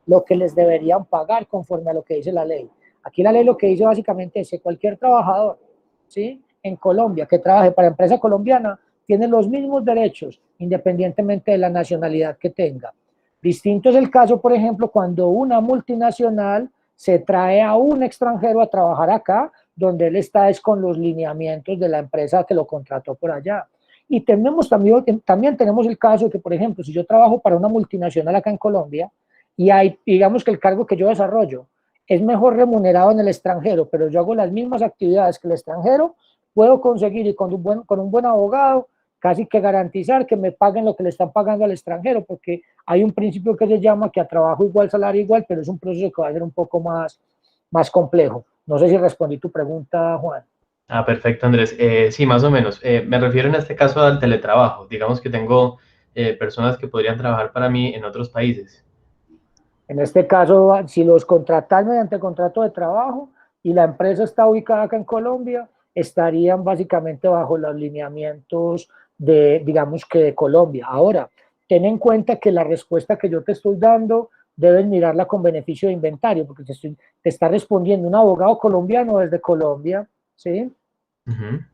lo que les deberían pagar conforme a lo que dice la ley. Aquí la ley lo que dice básicamente es que cualquier trabajador, ¿sí?, en Colombia que trabaje para empresa colombiana tiene los mismos derechos independientemente de la nacionalidad que tenga. Distinto es el caso, por ejemplo, cuando una multinacional se trae a un extranjero a trabajar acá, donde él está es con los lineamientos de la empresa que lo contrató por allá. Y también tenemos el caso de que, por ejemplo, si yo trabajo para una multinacional acá en Colombia y digamos que el cargo que yo desarrollo es mejor remunerado en el extranjero, pero yo hago las mismas actividades que el extranjero, puedo conseguir, y con un buen abogado, casi que garantizar que me paguen lo que le están pagando al extranjero, porque hay un principio que se llama que a trabajo igual, salario igual, pero es un proceso que va a ser un poco más complejo. No sé si respondí tu pregunta, Juan. Perfecto, Andrés. Sí, más o menos. Me refiero en este caso al teletrabajo. Digamos que tengo personas que podrían trabajar para mí en otros países. En este caso, si los contratan mediante contrato de trabajo y la empresa está ubicada acá en Colombia, estarían básicamente bajo los lineamientos digamos que de Colombia. Ahora, ten en cuenta que la respuesta que yo te estoy dando debes mirarla con beneficio de inventario, porque te está respondiendo un abogado colombiano desde Colombia, ¿sí?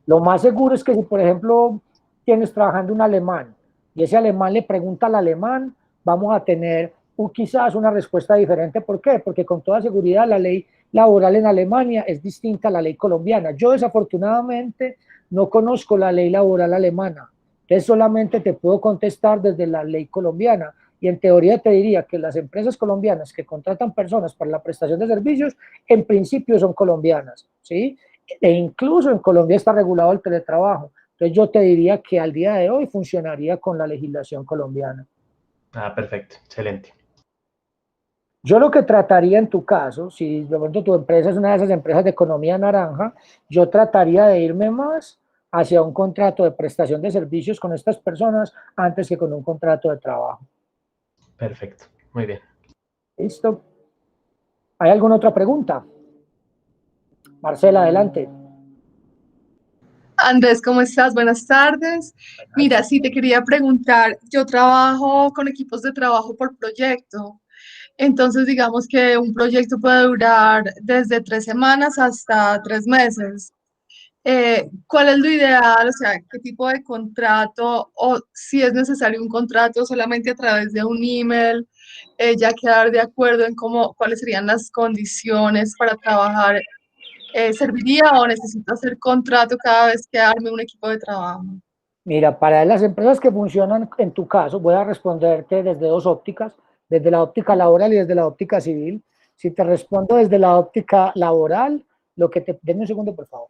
Lo más seguro es que si, por ejemplo, tienes trabajando un alemán y ese alemán le pregunta al alemán, vamos a tener quizás una respuesta diferente. ¿Por qué? Porque con toda seguridad la ley laboral en Alemania es distinta a la ley colombiana. Yo desafortunadamente no conozco la ley laboral alemana, entonces solamente te puedo contestar desde la ley colombiana. Y en teoría te diría que las empresas colombianas que contratan personas para la prestación de servicios, en principio son colombianas, ¿sí? E incluso en Colombia está regulado el teletrabajo. Entonces yo te diría que al día de hoy funcionaría con la legislación colombiana. Ah, perfecto, excelente. Yo lo que trataría en tu caso, si de pronto tu empresa es una de esas empresas de economía naranja, yo trataría de irme más hacia un contrato de prestación de servicios con estas personas antes que con un contrato de trabajo. Perfecto, muy bien. ¿Listo? ¿Hay alguna otra pregunta? Marcela, adelante. Andrés, ¿cómo estás? Buenas tardes. Mira, sí, te quería preguntar, yo trabajo con equipos de trabajo por proyecto, entonces digamos que un proyecto puede durar desde 3 semanas hasta 3 meses. ¿Cuál es lo ideal? O sea, ¿qué tipo de contrato o si es necesario un contrato solamente a través de un email, ya quedar de acuerdo en cuáles serían las condiciones para trabajar? ¿Serviría o necesito hacer contrato cada vez que arme un equipo de trabajo? Mira, para las empresas que funcionan, en tu caso, voy a responderte desde dos ópticas, desde la óptica laboral y desde la óptica civil. Si te respondo desde la óptica laboral, denme un segundo, por favor.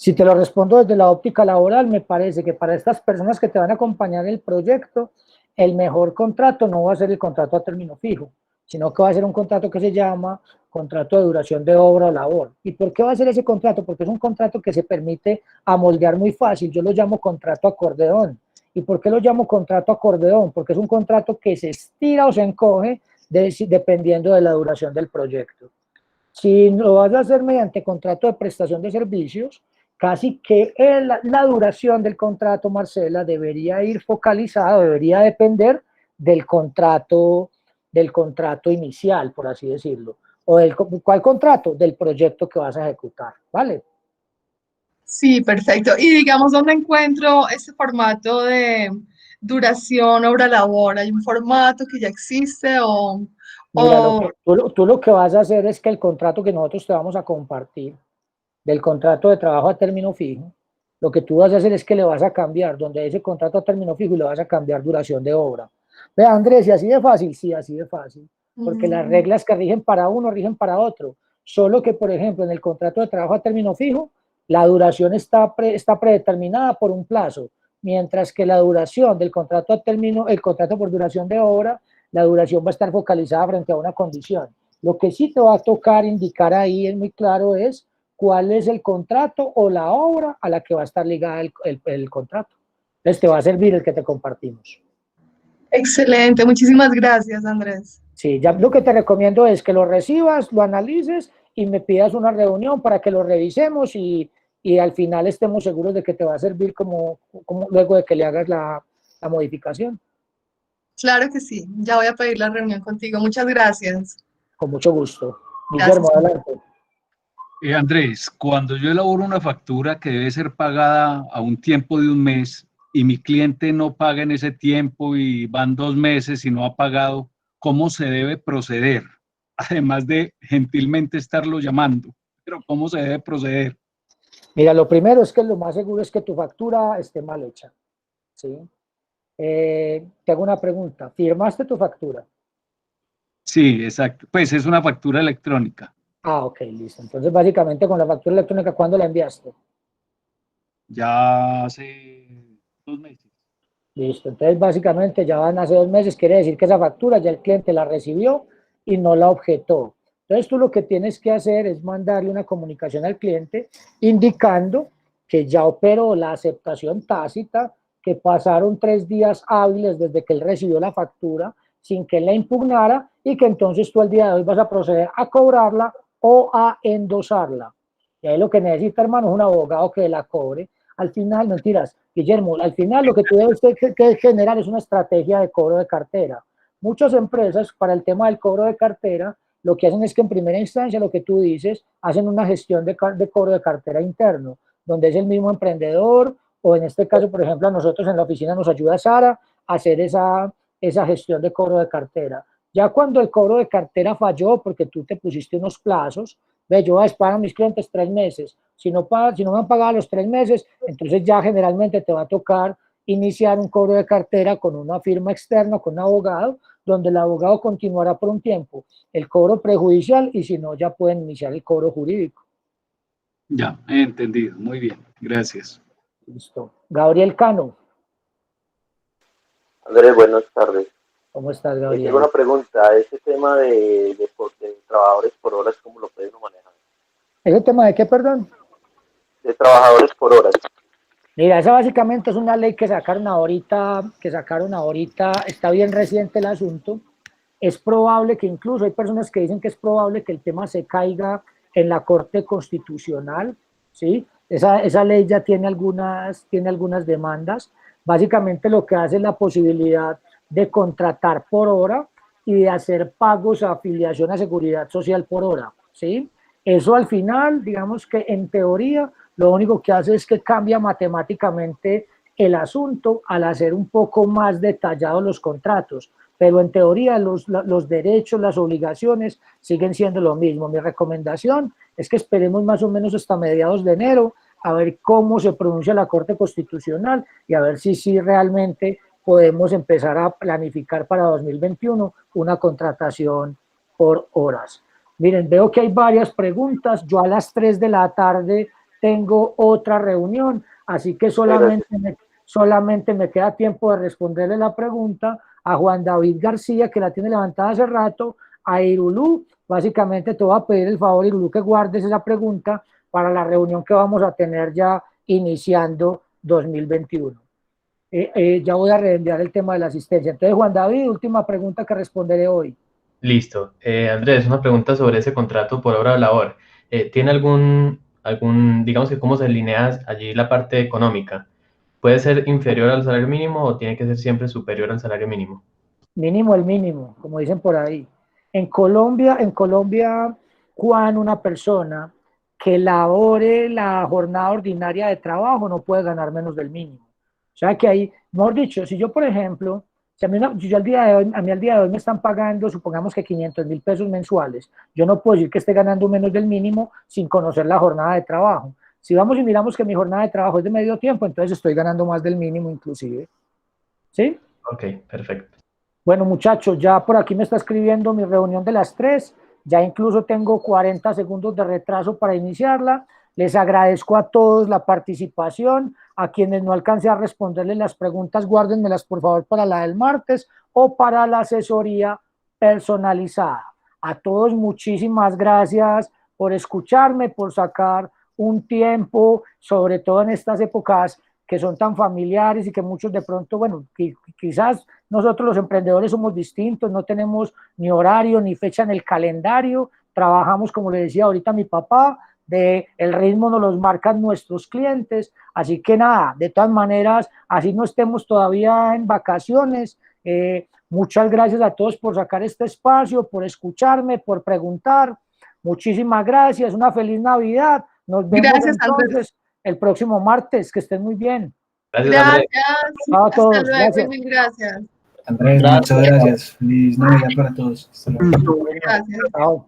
Si te lo respondo desde la óptica laboral, me parece que para estas personas que te van a acompañar en el proyecto, el mejor contrato no va a ser el contrato a término fijo, sino que va a ser un contrato que se llama contrato de duración de obra o labor. ¿Y por qué va a ser ese contrato? Porque es un contrato que se permite amoldear muy fácil. Yo lo llamo contrato acordeón. ¿Y por qué lo llamo contrato acordeón? Porque es un contrato que se estira o se encoge dependiendo de la duración del proyecto. Si lo vas a hacer mediante contrato de prestación de servicios, casi que la duración del contrato, Marcela, debería ir focalizada, debería depender del contrato inicial, por así decirlo. ¿Cuál contrato? Del proyecto que vas a ejecutar, ¿vale? Sí, perfecto. Y digamos, ¿dónde encuentro ese formato de duración, obra, labor? ¿Hay un formato que ya existe Mira, tú lo que vas a hacer es que el contrato que nosotros te vamos a compartir, del contrato de trabajo a término fijo, lo que tú vas a hacer es que le vas a cambiar, donde ese contrato a término fijo, y le vas a cambiar duración de obra. Vea, Andrés, ¿y así de fácil? Sí, así de fácil, porque las reglas que rigen para uno rigen para otro, solo que, por ejemplo, en el contrato de trabajo a término fijo, la duración está predeterminada por un plazo, mientras que la duración del contrato a término, el contrato por duración de obra, la duración va a estar focalizada frente a una condición. Lo que sí te va a tocar indicar ahí, es muy claro, es cuál es el contrato o la obra a la que va a estar ligada el contrato. Entonces te va a servir el que te compartimos. Excelente, muchísimas gracias, Andrés. Sí, ya lo que te recomiendo es que lo recibas, lo analices y me pidas una reunión para que lo revisemos y al final estemos seguros de que te va a servir como luego de que le hagas la modificación. Claro que sí, ya voy a pedir la reunión contigo. Muchas gracias. Con mucho gusto. Gracias. Guillermo, adelante. Andrés, cuando yo elaboro una factura que debe ser pagada a un tiempo de un mes y mi cliente no paga en ese tiempo y van 2 meses y no ha pagado, ¿cómo se debe proceder? Además de gentilmente estarlo llamando, pero ¿cómo se debe proceder? Mira, lo primero es que lo más seguro es que tu factura esté mal hecha, ¿sí? Te hago una pregunta. ¿Firmaste tu factura? Sí, exacto. Pues es una factura electrónica. Ah, ok, listo. Entonces, básicamente, con la factura electrónica, ¿cuándo la enviaste? Ya hace 2 meses. Listo. Entonces, básicamente, ya van hace 2 meses. Quiere decir que esa factura ya el cliente la recibió y no la objetó. Entonces, tú lo que tienes que hacer es mandarle una comunicación al cliente indicando que ya operó la aceptación tácita, que pasaron 3 días hábiles desde que él recibió la factura sin que él la impugnara y que entonces tú al día de hoy vas a proceder a cobrarla o a endosarla. Y ahí lo que necesita, hermano, es un abogado que la cobre. Al final, mentiras, Guillermo, al final lo que tú debes que generar es una estrategia de cobro de cartera. Muchas empresas, para el tema del cobro de cartera, lo que hacen es que en primera instancia, lo que tú dices, hacen una gestión de cobro de cartera interno, donde es el mismo emprendedor, o en este caso, por ejemplo, a nosotros en la oficina nos ayuda Sara a hacer esa gestión de cobro de cartera. Ya cuando el cobro de cartera falló, porque tú te pusiste unos plazos, ve, yo voy a esperar a mis clientes 3 meses, si no me han pagado los 3 meses, entonces ya generalmente te va a tocar iniciar un cobro de cartera con una firma externa, con un abogado, donde el abogado continuará por un tiempo el cobro prejudicial y si no, ya pueden iniciar el cobro jurídico. Ya, he entendido. Muy bien, gracias. Listo. Gabriel Cano. Andrés, buenas tardes. ¿Cómo estás, Gabriel? Tengo una pregunta. Ese tema de trabajadores por horas, ¿cómo lo puedes manejar? ¿Ese tema de qué, perdón? De trabajadores por horas. Mira, esa básicamente es una ley que sacaron ahorita, está bien reciente el asunto. Es probable que incluso hay personas que dicen que es probable que el tema se caiga en la Corte Constitucional, ¿sí? Esa ley ya tiene algunas demandas. Básicamente lo que hace es la posibilidad de contratar por hora y de hacer pagos a afiliación a seguridad social por hora, ¿sí? Eso al final, digamos que en teoría, lo único que hace es que cambia matemáticamente el asunto al hacer un poco más detallados los contratos, pero en teoría los derechos, las obligaciones siguen siendo lo mismo. Mi recomendación es que esperemos más o menos hasta mediados de enero a ver cómo se pronuncia la Corte Constitucional y a ver si realmente podemos empezar a planificar para 2021 una contratación por horas. Miren, veo que hay varias preguntas. Yo a las 3 de la tarde tengo otra reunión, así que solamente me queda tiempo de responderle la pregunta a Juan David García, que la tiene levantada hace rato, a Irulú. Básicamente te voy a pedir el favor, Irulú, que guardes esa pregunta para la reunión que vamos a tener ya iniciando 2021. Ya voy a reenviar el tema de la asistencia. Entonces, Juan David, última pregunta que responderé hoy. Listo. Andrés, una pregunta sobre ese contrato por hora de labor. ¿Tiene algún, digamos que cómo se alinea allí la parte económica? ¿Puede ser inferior al salario mínimo o tiene que ser siempre superior al salario mínimo? Mínimo el mínimo, como dicen por ahí. En Colombia, Juan, una persona que labore la jornada ordinaria de trabajo no puede ganar menos del mínimo. O sea que ahí, mejor dicho, si yo, por ejemplo, si a mí al día de hoy me están pagando, supongamos que 500.000 pesos mensuales, yo no puedo decir que esté ganando menos del mínimo sin conocer la jornada de trabajo. Si vamos y miramos que mi jornada de trabajo es de medio tiempo, entonces estoy ganando más del mínimo inclusive. ¿Sí? Ok, perfecto. Bueno, muchachos, ya por aquí me está escribiendo mi reunión de las 3. Ya incluso tengo 40 segundos de retraso para iniciarla. Les agradezco a todos la participación. A quienes no alcancé a responderles las preguntas, guárdenmelas por favor para la del martes o para la asesoría personalizada. A todos muchísimas gracias por escucharme, por sacar un tiempo, sobre todo en estas épocas que son tan familiares y que muchos de pronto, bueno, quizás nosotros los emprendedores somos distintos, no tenemos ni horario ni fecha en el calendario, trabajamos, como le decía ahorita mi papá, el ritmo nos los marcan nuestros clientes, así que nada, de todas maneras, así no estemos todavía en vacaciones, muchas gracias a todos por sacar este espacio, por escucharme, por preguntar, muchísimas gracias, una feliz Navidad, nos vemos entonces el próximo martes, que estén muy bien. Gracias. A todos. Hasta luego, Gracias. mil gracias. Andrés, muchas gracias. Feliz Navidad para todos. Hasta luego. Gracias. Chao.